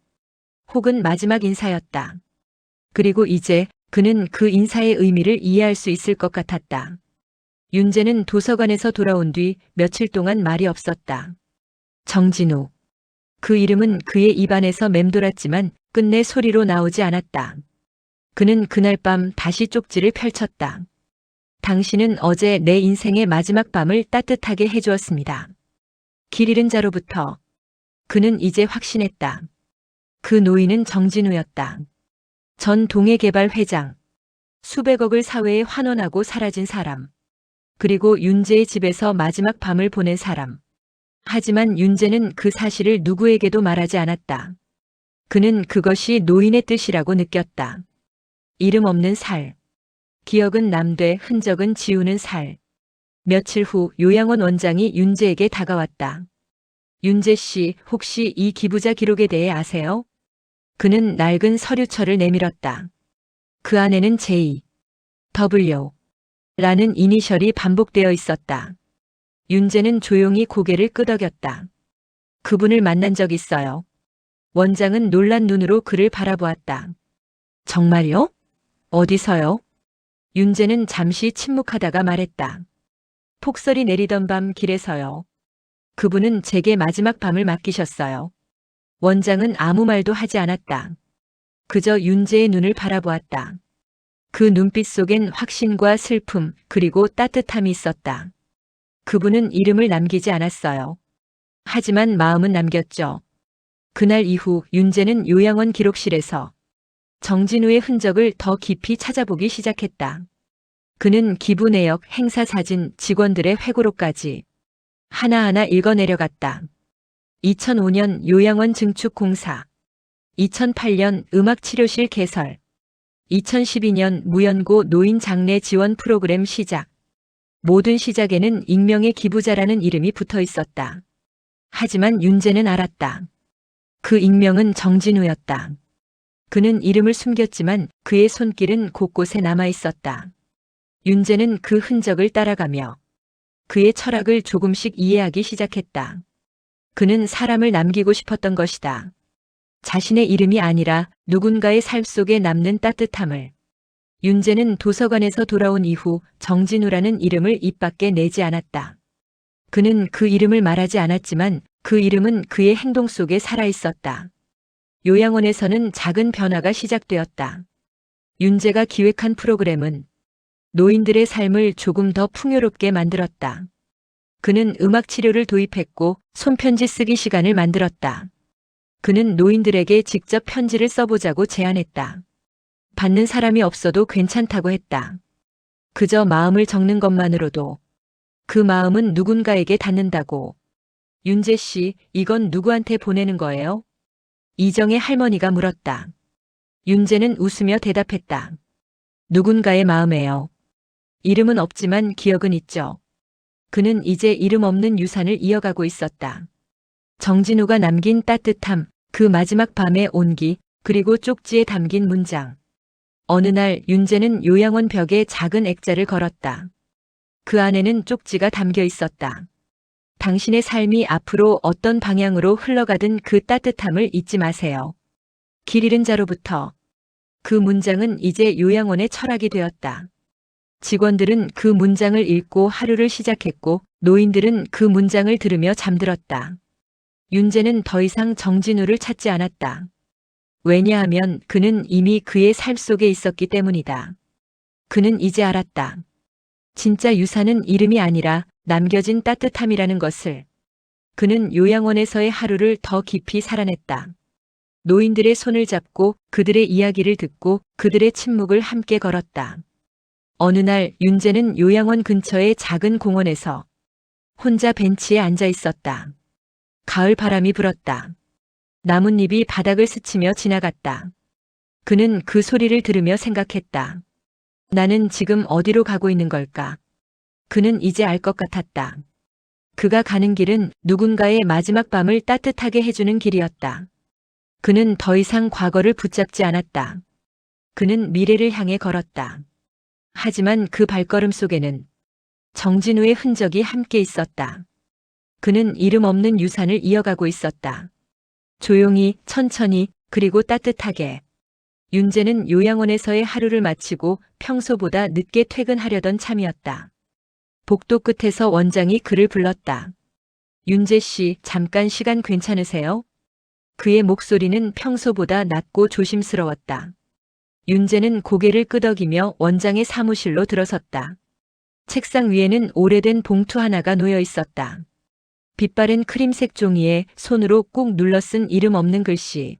혹은 마지막 인사였다. 그리고 이제 그는 그 인사의 의미를 이해할 수 있을 것 같았다. 윤재는 도서관에서 돌아온 뒤 며칠 동안 말이 없었다. 정진우. 그 이름은 그의 입안에서 맴돌았지만 끝내 소리로 나오지 않았다. 그는 그날 밤 다시 쪽지를 펼쳤다. 당신은 어제 내 인생의 마지막 밤을 따뜻하게 해주었습니다. 길 잃은 자로부터. 그는 이제 확신했다. 그 노인은 정진우였다. 전 동해개발 회장. 수백억을 사회에 환원하고 사라진 사람. 그리고 윤재의 집에서 마지막 밤을 보낸 사람. 하지만 윤재는 그 사실을 누구에게도 말하지 않았다. 그는 그것이 노인의 뜻이라고 느꼈다. 이름 없는 살. 기억은 남되 흔적은 지우는 살. 며칠 후 요양원 원장이 윤재에게 다가왔다. 윤재 씨, 혹시 이 기부자 기록에 대해 아세요? 그는 낡은 서류철을 내밀었다. 그 안에는 J, W 라는 이니셜이 반복되어 있었다. 윤재는 조용히 고개를 끄덕였다. 그분을 만난 적 있어요. 원장은 놀란 눈으로 그를 바라보았다. 정말요? 어디서요? 윤재는 잠시 침묵하다가 말했다. 폭설이 내리던 밤 길에서요. 그분은 제게 마지막 밤을 맡기셨어요. 원장은 아무 말도 하지 않았다. 그저 윤재의 눈을 바라보았다. 그 눈빛 속엔 확신과 슬픔 그리고 따뜻함이 있었다. 그분은 이름을 남기지 않았어요. 하지만 마음은 남겼죠. 그날 이후 윤재는 요양원 기록실에서 정진우의 흔적을 더 깊이 찾아보기 시작했다. 그는 기부 내역, 행사 사진, 직원들의 회고록까지 하나하나 읽어내려갔다. 2005년 요양원 증축 공사, 2008년 음악치료실 개설, 2012년 무연고 노인 장례 지원 프로그램 시작. 모든 시작에는 익명의 기부자라는 이름이 붙어 있었다. 하지만 윤재는 알았다. 그 익명은 정진우였다. 그는 이름을 숨겼지만 그의 손길은 곳곳에 남아 있었다. 윤재는 그 흔적을 따라가며 그의 철학을 조금씩 이해하기 시작했다. 그는 사람을 남기고 싶었던 것이다. 자신의 이름이 아니라 누군가의 삶 속에 남는 따뜻함을. 윤재는 도서관에서 돌아온 이후 정진우라는 이름을 입 밖에 내지 않았다. 그는 그 이름을 말하지 않았지만 그 이름은 그의 행동 속에 살아 있었다. 요양원에서는 작은 변화가 시작되었다. 윤재가 기획한 프로그램은 노인들의 삶을 조금 더 풍요롭게 만들었다. 그는 음악 치료를 도입했고 손편지 쓰기 시간을 만들었다. 그는 노인들에게 직접 편지를 써보자고 제안했다. 받는 사람이 없어도 괜찮다고 했다. 그저 마음을 적는 것만으로도 그 마음은 누군가에게 닿는다고. 윤재 씨, 이건 누구한테 보내는 거예요? 이정의 할머니가 물었다. 윤재는 웃으며 대답했다. 누군가의 마음에요. 이름은 없지만 기억은 있죠. 그는 이제 이름 없는 유산을 이어가고 있었다. 정진우가 남긴 따뜻함, 그 마지막 밤의 온기, 그리고 쪽지에 담긴 문장. 어느 날 윤재는 요양원 벽에 작은 액자를 걸었다. 그 안에는 쪽지가 담겨 있었다. 당신의 삶이 앞으로 어떤 방향으로 흘러가든 그 따뜻함을 잊지 마세요. 길 잃은 자로부터. 그 문장은 이제 요양원의 철학이 되었다. 직원들은 그 문장을 읽고 하루를 시작했고 노인들은 그 문장을 들으며 잠들었다. 윤재는 더 이상 정진우를 찾지 않았다. 왜냐하면 그는 이미 그의 삶 속에 있었기 때문이다. 그는 이제 알았다. 진짜 유산은 이름이 아니라 남겨진 따뜻함이라는 것을. 그는 요양원에서의 하루를 더 깊이 살아냈다. 노인들의 손을 잡고 그들의 이야기를 듣고 그들의 침묵을 함께 걸었다. 어느 날 윤재는 요양원 근처의 작은 공원에서 혼자 벤치에 앉아 있었다. 가을 바람이 불었다. 나뭇잎이 바닥을 스치며 지나갔다. 그는 그 소리를 들으며 생각했다. 나는 지금 어디로 가고 있는 걸까? 그는 이제 알 것 같았다. 그가 가는 길은 누군가의 마지막 밤을 따뜻하게 해주는 길이었다. 그는 더 이상 과거를 붙잡지 않았다. 그는 미래를 향해 걸었다. 하지만 그 발걸음 속에는 정진우의 흔적이 함께 있었다. 그는 이름 없는 유산을 이어가고 있었다. 조용히, 천천히, 그리고 따뜻하게. 윤재는 요양원에서의 하루를 마치고 평소보다 늦게 퇴근하려던 참이었다. 복도 끝에서 원장이 그를 불렀다. 윤재 씨, 잠깐 시간 괜찮으세요? 그의 목소리는 평소보다 낮고 조심스러웠다. 윤재는 고개를 끄덕이며 원장의 사무실로 들어섰다. 책상 위에는 오래된 봉투 하나가 놓여 있었다. 빛바랜 크림색 종이에 손으로 꾹 눌러 쓴 이름 없는 글씨.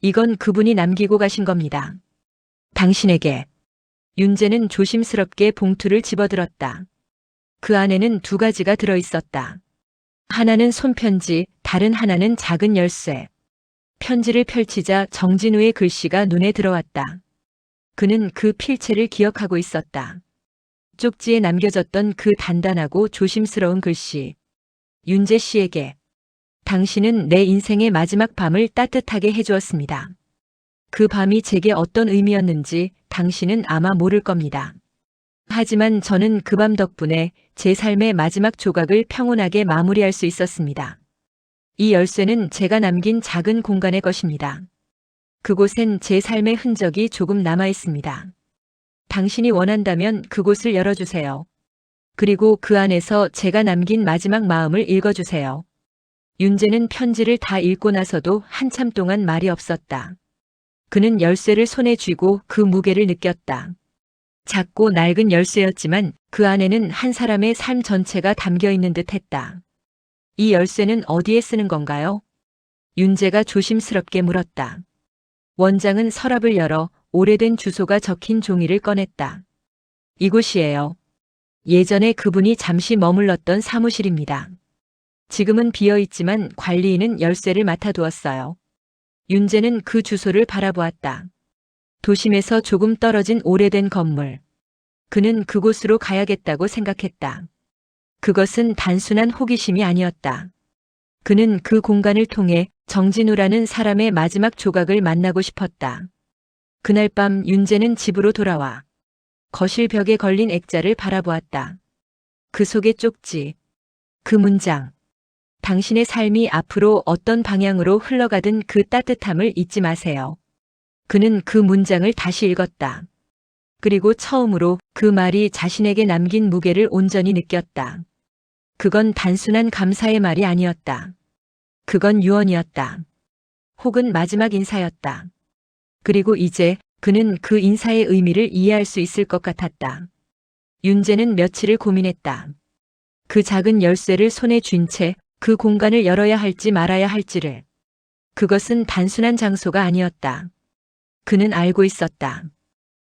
이건 그분이 남기고 가신 겁니다. 당신에게. 윤재는 조심스럽게 봉투를 집어들었다. 그 안에는 두 가지가 들어 있었다. 하나는 손편지, 다른 하나는 작은 열쇠. 편지를 펼치자 정진우의 글씨가 눈에 들어왔다. 그는 그 필체를 기억하고 있었다. 쪽지에 남겨졌던 그 단단하고 조심스러운 글씨. 윤재 씨에게. 당신은 내 인생의 마지막 밤을 따뜻하게 해주었습니다. 그 밤이 제게 어떤 의미였는지 당신은 아마 모를 겁니다. 하지만 저는 그 밤 덕분에 제 삶의 마지막 조각을 평온하게 마무리할 수 있었습니다. 이 열쇠는 제가 남긴 작은 공간의 것입니다. 그곳엔 제 삶의 흔적이 조금 남아 있습니다. 당신이 원한다면 그곳을 열어주세요. 그리고 그 안에서 제가 남긴 마지막 마음을 읽어주세요. 윤재는 편지를 다 읽고 나서도 한참 동안 말이 없었다. 그는 열쇠를 손에 쥐고 그 무게를 느꼈다. 작고 낡은 열쇠였지만 그 안에는 한 사람의 삶 전체가 담겨 있는 듯 했다. 이 열쇠는 어디에 쓰는 건가요? 윤재가 조심스럽게 물었다. 원장은 서랍을 열어 오래된 주소가 적힌 종이를 꺼냈다. 이곳이에요. 예전에 그분이 잠시 머물렀던 사무실입니다. 지금은 비어있지만 관리인은 열쇠를 맡아두었어요. 윤재는 그 주소를 바라보았다. 도심에서 조금 떨어진 오래된 건물. 그는 그곳으로 가야겠다고 생각했다. 그것은 단순한 호기심이 아니었다. 그는 그 공간을 통해 정진우라는 사람의 마지막 조각을 만나고 싶었다. 그날 밤 윤재는 집으로 돌아와 거실 벽에 걸린 액자를 바라보았다. 그 속의 쪽지, 그 문장. 당신의 삶이 앞으로 어떤 방향으로 흘러가든 그 따뜻함을 잊지 마세요. 그는 그 문장을 다시 읽었다. 그리고 처음으로 그 말이 자신에게 남긴 무게를 온전히 느꼈다. 그건 단순한 감사의 말이 아니었다. 그건 유언이었다. 혹은 마지막 인사였다. 그리고 이제 그는 그 인사의 의미를 이해할 수 있을 것 같았다. 윤재는 며칠을 고민했다. 그 작은 열쇠를 손에 쥔 채 그 공간을 열어야 할지 말아야 할지를. 그것은 단순한 장소가 아니었다. 그는 알고 있었다.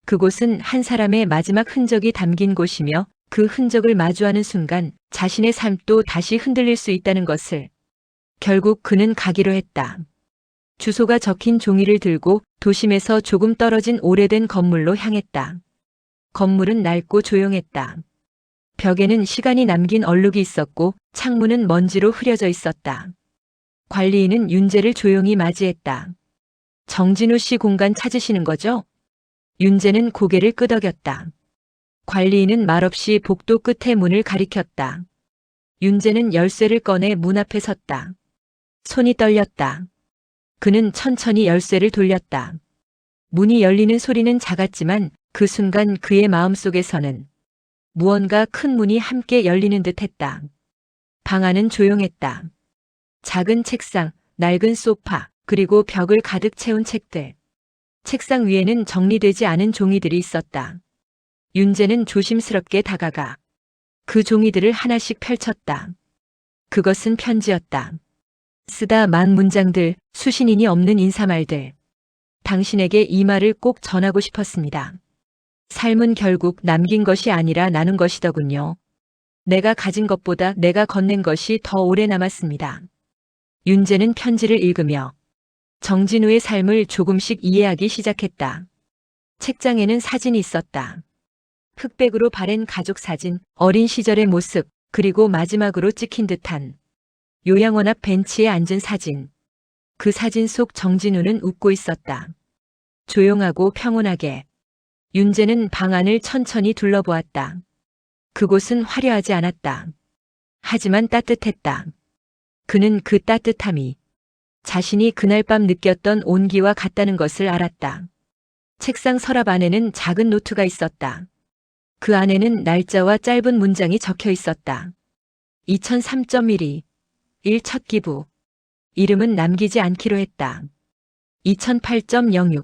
그곳은 한 사람의 마지막 흔적이 담긴 곳이며 그 흔적을 마주하는 순간 자신의 삶도 다시 흔들릴 수 있다는 것을. 결국 그는 가기로 했다. 주소가 적힌 종이를 들고 도심에서 조금 떨어진 오래된 건물로 향했다. 건물은 낡고 조용했다. 벽에는 시간이 남긴 얼룩이 있었고 창문은 먼지로 흐려져 있었다. 관리인은 윤재를 조용히 맞이했다. 정진우 씨 공간 찾으시는 거죠? 윤재는 고개를 끄덕였다. 관리인은 말없이 복도 끝에 문을 가리켰다. 윤재는 열쇠를 꺼내 문 앞에 섰다. 손이 떨렸다. 그는 천천히 열쇠를 돌렸다. 문이 열리는 소리는 작았지만 그 순간 그의 마음속에서는 무언가 큰 문이 함께 열리는 듯 했다. 방 안은 조용했다. 작은 책상, 낡은 소파, 그리고 벽을 가득 채운 책들. 책상 위에는 정리되지 않은 종이들이 있었다. 윤재는 조심스럽게 다가가 그 종이들을 하나씩 펼쳤다. 그것은 편지였다. 쓰다 만 문장들, 수신인이 없는 인사말들. 당신에게 이 말을 꼭 전하고 싶었습니다. 삶은 결국 남긴 것이 아니라 나눈 것이더군요. 내가 가진 것보다 내가 건넨 것이 더 오래 남았습니다. 윤재는 편지를 읽으며 정진우의 삶을 조금씩 이해하기 시작했다. 책장에는 사진이 있었다. 흑백으로 바랜 가족 사진, 어린 시절의 모습, 그리고 마지막으로 찍힌 듯한 요양원 앞 벤치에 앉은 사진. 그 사진 속 정진우는 웃고 있었다. 조용하고 평온하게. 윤재는 방 안을 천천히 둘러보았다. 그곳은 화려하지 않았다. 하지만 따뜻했다. 그는 그 따뜻함이 자신이 그날 밤 느꼈던 온기와 같다는 것을 알았다. 책상 서랍 안에는 작은 노트가 있었다. 그 안에는 날짜와 짧은 문장이 적혀 있었다. 2003.12 1 첫 기부. 이름은 남기지 않기로 했다. 2008.06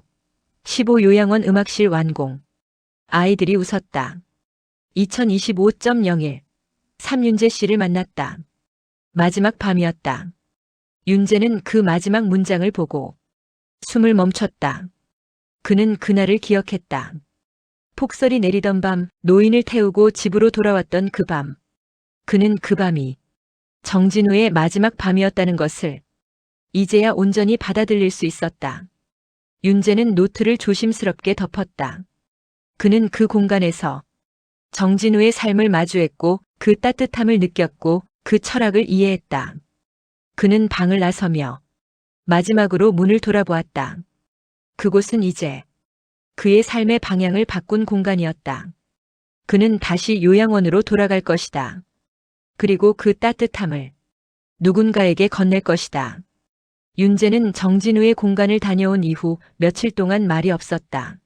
15 요양원 음악실 완공. 아이들이 웃었다. 2025.01 삼윤재 씨를 만났다. 마지막 밤이었다. 윤재는 그 마지막 문장을 보고 숨을 멈췄다. 그는 그날을 기억했다. 폭설이 내리던 밤, 노인을 태우고 집으로 돌아왔던 그 밤. 그는 그 밤이 정진우의 마지막 밤이었다는 것을 이제야 온전히 받아들일 수 있었다. 윤재는 노트를 조심스럽게 덮었다. 그는 그 공간에서 정진우의 삶을 마주했고 그 따뜻함을 느꼈고 그 철학을 이해했다. 그는 방을 나서며 마지막으로 문을 돌아보았다. 그곳은 이제 그의 삶의 방향을 바꾼 공간이었다. 그는 다시 요양원으로 돌아갈 것이다. 그리고 그 따뜻함을 누군가에게 건넬 것이다. 윤재는 정진우의 공간을 다녀온 이후 며칠 동안 말이 없었다.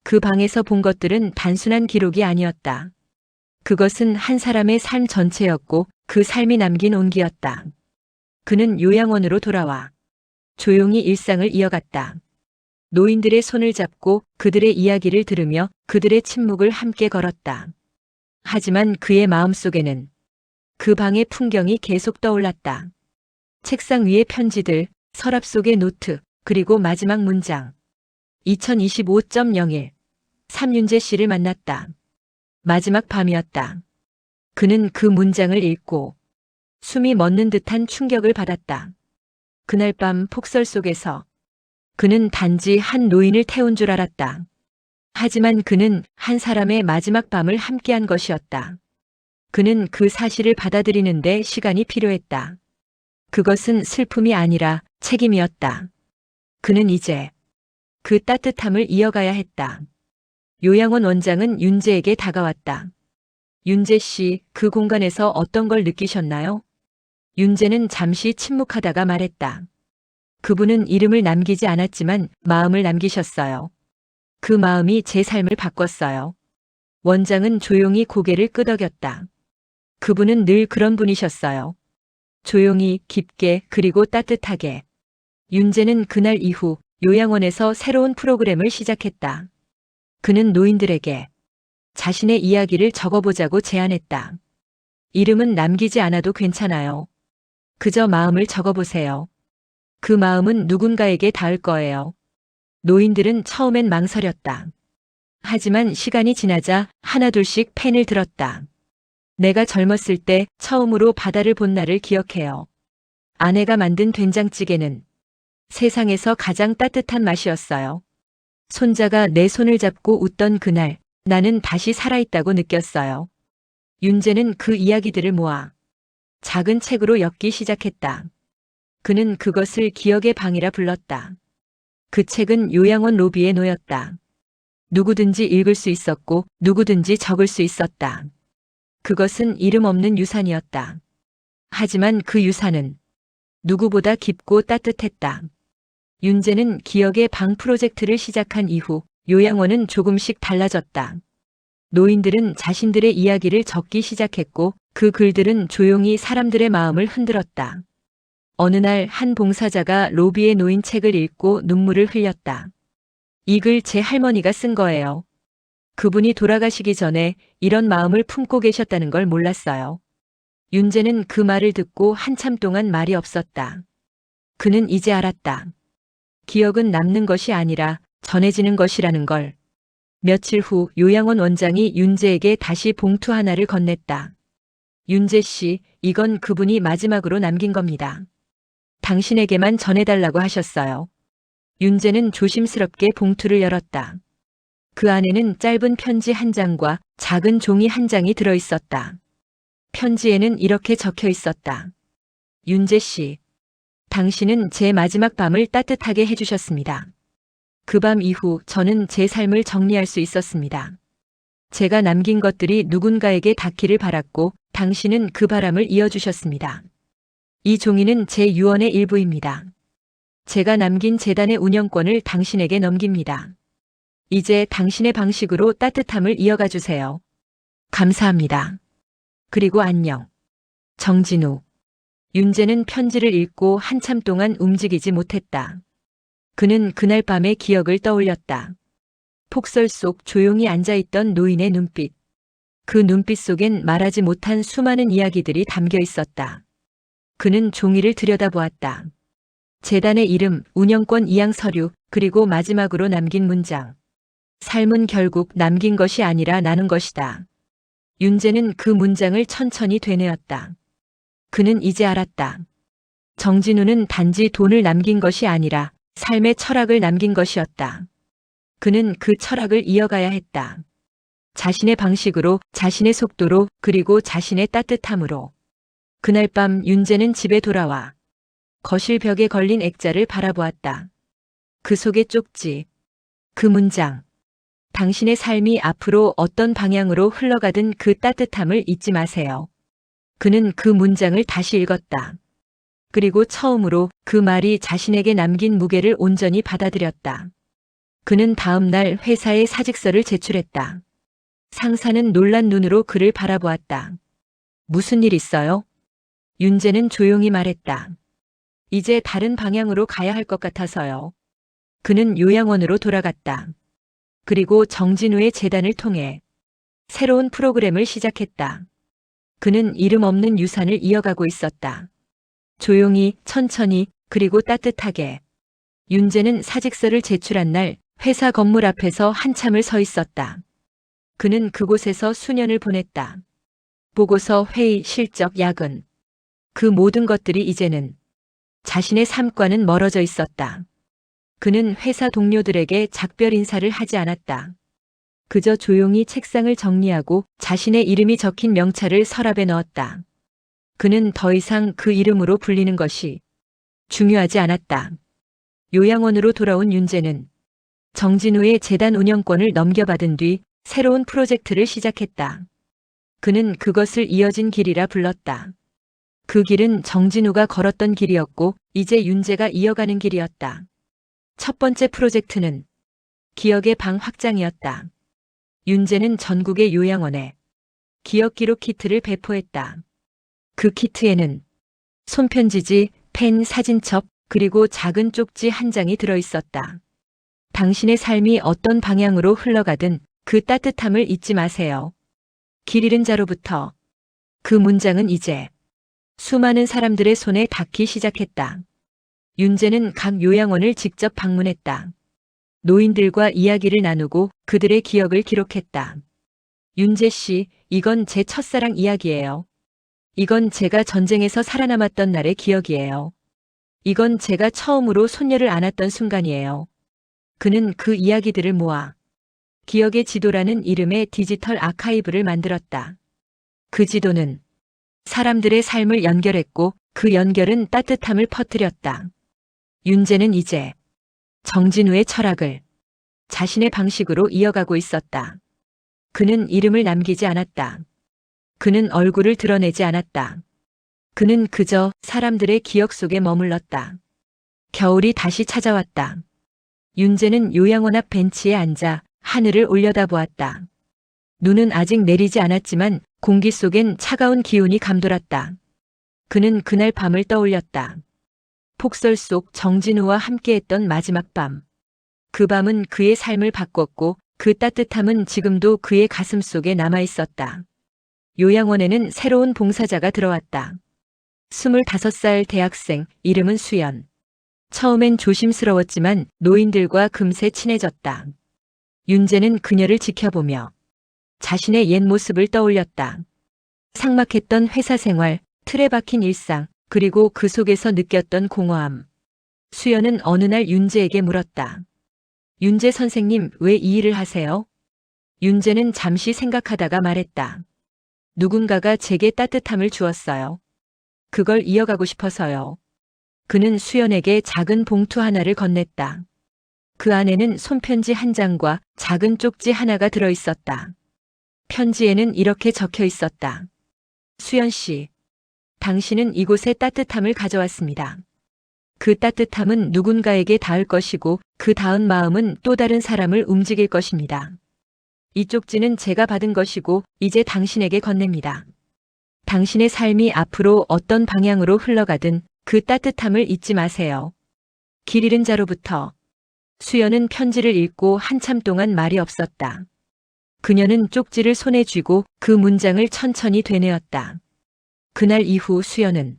그 방에서 본 것들은 단순한 기록이 아니었다. 그것은 한 사람의 삶 전체였고 그 삶이 남긴 온기였다. 그는 요양원으로 돌아와 조용히 일상을 이어갔다. 노인들의 손을 잡고 그들의 이야기를 들으며 그들의 침묵을 함께 걸었다. 하지만 그의 마음속에는 그 방의 풍경이 계속 떠올랐다. 책상 위의 편지들, 서랍 속의 노트, 그리고 마지막 문장. 2025.01 삼윤재 씨를 만났다. 마지막 밤이었다. 그는 그 문장을 읽고 숨이 멎는 듯한 충격을 받았다. 그날 밤 폭설 속에서 그는 단지 한 노인을 태운 줄 알았다. 하지만 그는 한 사람의 마지막 밤을 함께한 것이었다. 그는 그 사실을 받아들이는데 시간이 필요했다. 그것은 슬픔이 아니라 책임이었다. 그는 이제 그 따뜻함을 이어가야 했다. 요양원 원장은 윤재에게 다가왔다. 윤재 씨, 그 공간에서 어떤 걸 느끼셨나요? 윤재는 잠시 침묵하다가 말했다. 그분은 이름을 남기지 않았지만 마음을 남기셨어요. 그 마음이 제 삶을 바꿨어요. 원장은 조용히 고개를 끄덕였다. 그분은 늘 그런 분이셨어요. 조용히, 깊게, 그리고 따뜻하게. 윤재는 그날 이후 요양원에서 새로운 프로그램을 시작했다. 그는 노인들에게 자신의 이야기를 적어보자고 제안했다. 이름은 남기지 않아도 괜찮아요. 그저 마음을 적어보세요. 그 마음은 누군가에게 닿을 거예요. 노인들은 처음엔 망설였다. 하지만 시간이 지나자 하나둘씩 펜을 들었다. 내가 젊었을 때 처음으로 바다를 본 날을 기억해요. 아내가 만든 된장찌개는 세상에서 가장 따뜻한 맛이었어요. 손자가 내 손을 잡고 웃던 그날 나는 다시 살아있다고 느꼈어요. 윤재는 그 이야기들을 모아 작은 책으로 엮기 시작했다. 그는 그것을 기억의 방이라 불렀다. 그 책은 요양원 로비에 놓였다. 누구든지 읽을 수 있었고 누구든지 적을 수 있었다. 그것은 이름 없는 유산이었다. 하지만 그 유산은 누구보다 깊고 따뜻했다. 윤재는 기억의 방 프로젝트를 시작한 이후 요양원은 조금씩 달라졌다. 노인들은 자신들의 이야기를 적기 시작했고 그 글들은 조용히 사람들의 마음을 흔들었다. 어느 날 한 봉사자가 로비에 놓인 책을 읽고 눈물을 흘렸다. 이 글 제 할머니가 쓴 거예요. 그분이 돌아가시기 전에 이런 마음을 품고 계셨다는 걸 몰랐어요. 윤재는 그 말을 듣고 한참 동안 말이 없었다. 그는 이제 알았다. 기억은 남는 것이 아니라 전해지는 것이라는 걸. 며칠 후 요양원 원장이 윤재에게 다시 봉투 하나를 건넸다. 윤재 씨, 이건 그분이 마지막으로 남긴 겁니다. 당신에게만 전해달라고 하셨어요. 윤재는 조심스럽게 봉투를 열었다. 그 안에는 짧은 편지 한 장과 작은 종이 한 장이 들어 있었다. 편지에는 이렇게 적혀 있었다. 윤재 씨, 당신은 제 마지막 밤을 따뜻하게 해주셨습니다. 그 밤 이후 저는 제 삶을 정리할 수 있었습니다. 제가 남긴 것들이 누군가에게 닿기를 바랐고 당신은 그 바람을 이어주셨습니다. 이 종이는 제 유언의 일부입니다. 제가 남긴 재단의 운영권을 당신에게 넘깁니다. 이제 당신의 방식으로 따뜻함을 이어가 주세요. 감사합니다. 그리고 안녕. 정진우. 윤재는 편지를 읽고 한참 동안 움직이지 못했다. 그는 그날 밤의 기억을 떠올렸다. 폭설 속 조용히 앉아있던 노인의 눈빛. 그 눈빛 속엔 말하지 못한 수많은 이야기들이 담겨 있었다. 그는 종이를 들여다보았다. 재단의 이름, 운영권 이양 서류, 그리고 마지막으로 남긴 문장. 삶은 결국 남긴 것이 아니라 나는 것이다. 윤재는 그 문장을 천천히 되뇌었다. 그는 이제 알았다. 정진우는 단지 돈을 남긴 것이 아니라 삶의 철학을 남긴 것이었다. 그는 그 철학을 이어가야 했다. 자신의 방식으로, 자신의 속도로, 그리고 자신의 따뜻함으로. 그날 밤 윤재는 집에 돌아와 거실 벽에 걸린 액자를 바라보았다. 그 속의 쪽지, 그 문장. 당신의 삶이 앞으로 어떤 방향으로 흘러가든 그 따뜻함을 잊지 마세요. 그는 그 문장을 다시 읽었다. 그리고 처음으로 그 말이 자신에게 남긴 무게를 온전히 받아들였다. 그는 다음 날 회사에 사직서를 제출했다. 상사는 놀란 눈으로 그를 바라보았다. 무슨 일 있어요? 윤재는 조용히 말했다. 이제 다른 방향으로 가야 할 것 같아서요. 그는 요양원으로 돌아갔다. 그리고 정진우의 재단을 통해 새로운 프로그램을 시작했다. 그는 이름 없는 유산을 이어가고 있었다. 조용히, 천천히, 그리고 따뜻하게. 윤재는 사직서를 제출한 날 회사 건물 앞에서 한참을 서 있었다. 그는 그곳에서 수년을 보냈다. 보고서, 회의, 실적, 야근. 그 모든 것들이 이제는 자신의 삶과는 멀어져 있었다. 그는 회사 동료들에게 작별 인사를 하지 않았다. 그저 조용히 책상을 정리하고 자신의 이름이 적힌 명찰을 서랍에 넣었다. 그는 더 이상 그 이름으로 불리는 것이 중요하지 않았다. 요양원으로 돌아온 윤재는 정진우의 재단 운영권을 넘겨받은 뒤 새로운 프로젝트를 시작했다. 그는 그것을 이어진 길이라 불렀다. 그 길은 정진우가 걸었던 길이었고 이제 윤재가 이어가는 길이었다. 첫 번째 프로젝트는 기억의 방 확장이었다. 윤재는 전국의 요양원에 기억 기록 키트를 배포했다. 그 키트에는 손편지지, 펜, 사진첩, 그리고 작은 쪽지 한 장이 들어있었다. 당신의 삶이 어떤 방향으로 흘러가든 그 따뜻함을 잊지 마세요. 길 잃은 자로부터 그 문장은 이제 수많은 사람들의 손에 닿기 시작했다. 윤재는 각 요양원을 직접 방문했다. 노인들과 이야기를 나누고 그들의 기억을 기록했다. 윤재 씨, 이건 제 첫사랑 이야기예요. 이건 제가 전쟁에서 살아남았던 날의 기억이에요. 이건 제가 처음으로 손녀를 안았던 순간이에요. 그는 그 이야기들을 모아 기억의 지도라는 이름의 디지털 아카이브를 만들었다. 그 지도는 사람들의 삶을 연결했고 그 연결은 따뜻함을 퍼뜨렸다. 윤재는 이제 정진우의 철학을 자신의 방식으로 이어가고 있었다. 그는 이름을 남기지 않았다. 그는 얼굴을 드러내지 않았다. 그는 그저 사람들의 기억 속에 머물렀다. 겨울이 다시 찾아왔다. 윤재는 요양원 앞 벤치에 앉아 하늘을 올려다보았다. 눈은 아직 내리지 않았지만 공기 속엔 차가운 기운이 감돌았다. 그는 그날 밤을 떠올렸다. 폭설 속 정진우와 함께했던 마지막 밤. 그 밤은 그의 삶을 바꿨고 그 따뜻함은 지금도 그의 가슴 속에 남아 있었다. 요양원에는 새로운 봉사자가 들어왔다. 25살 대학생, 이름은 수연. 처음엔 조심스러웠지만 노인들과 금세 친해졌다. 윤재는 그녀를 지켜보며 자신의 옛 모습을 떠올렸다. 삭막했던 회사 생활, 틀에 박힌 일상, 그리고 그 속에서 느꼈던 공허함. 수연은 어느 날 윤재에게 물었다. 윤재 선생님, 왜 이 일을 하세요? 윤재는 잠시 생각하다가 말했다. 누군가가 제게 따뜻함을 주었어요. 그걸 이어가고 싶어서요. 그는 수연에게 작은 봉투 하나를 건넸다. 그 안에는 손편지 한 장과 작은 쪽지 하나가 들어 있었다. 편지에는 이렇게 적혀 있었다. 수연 씨, 당신은 이곳에 따뜻함을 가져왔습니다. 그 따뜻함은 누군가에게 닿을 것이고 그 닿은 마음은 또 다른 사람을 움직일 것입니다. 이 쪽지는 제가 받은 것이고 이제 당신에게 건넵니다. 당신의 삶이 앞으로 어떤 방향으로 흘러가든 그 따뜻함을 잊지 마세요. 길 잃은 자로부터. 수연은 편지를 읽고 한참 동안 말이 없었다. 그녀는 쪽지를 손에 쥐고 그 문장을 천천히 되뇌었다. 그날 이후 수연은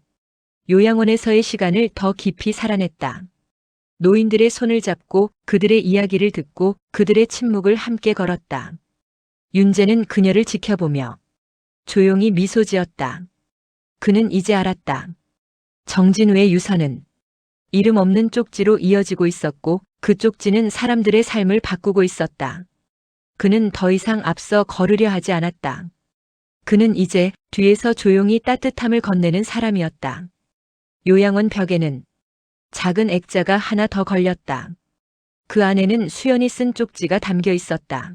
요양원에서의 시간을 더 깊이 살아냈다. 노인들의 손을 잡고 그들의 이야기를 듣고 그들의 침묵을 함께 걸었다. 윤재는 그녀를 지켜보며 조용히 미소 지었다. 그는 이제 알았다. 정진우의 유서는 이름 없는 쪽지로 이어지고 있었고 그 쪽지는 사람들의 삶을 바꾸고 있었다. 그는 더 이상 앞서 걸으려 하지 않았다. 그는 이제 뒤에서 조용히 따뜻함을 건네는 사람이었다. 요양원 벽에는 작은 액자가 하나 더 걸렸다. 그 안에는 수연이 쓴 쪽지가 담겨 있었다.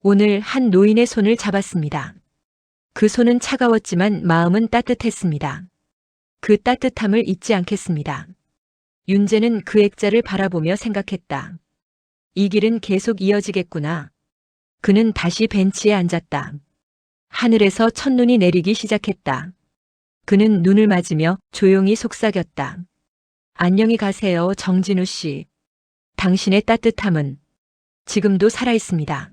오늘 한 노인의 손을 잡았습니다. 그 손은 차가웠지만 마음은 따뜻했습니다. 그 따뜻함을 잊지 않겠습니다. 윤재는 그 액자를 바라보며 생각했다. 이 길은 계속 이어지겠구나. 그는 다시 벤치에 앉았다. 하늘에서 첫눈이 내리기 시작했다. 그는 눈을 맞으며 조용히 속삭였다. 안녕히 가세요, 정진우 씨. 당신의 따뜻함은 지금도 살아있습니다.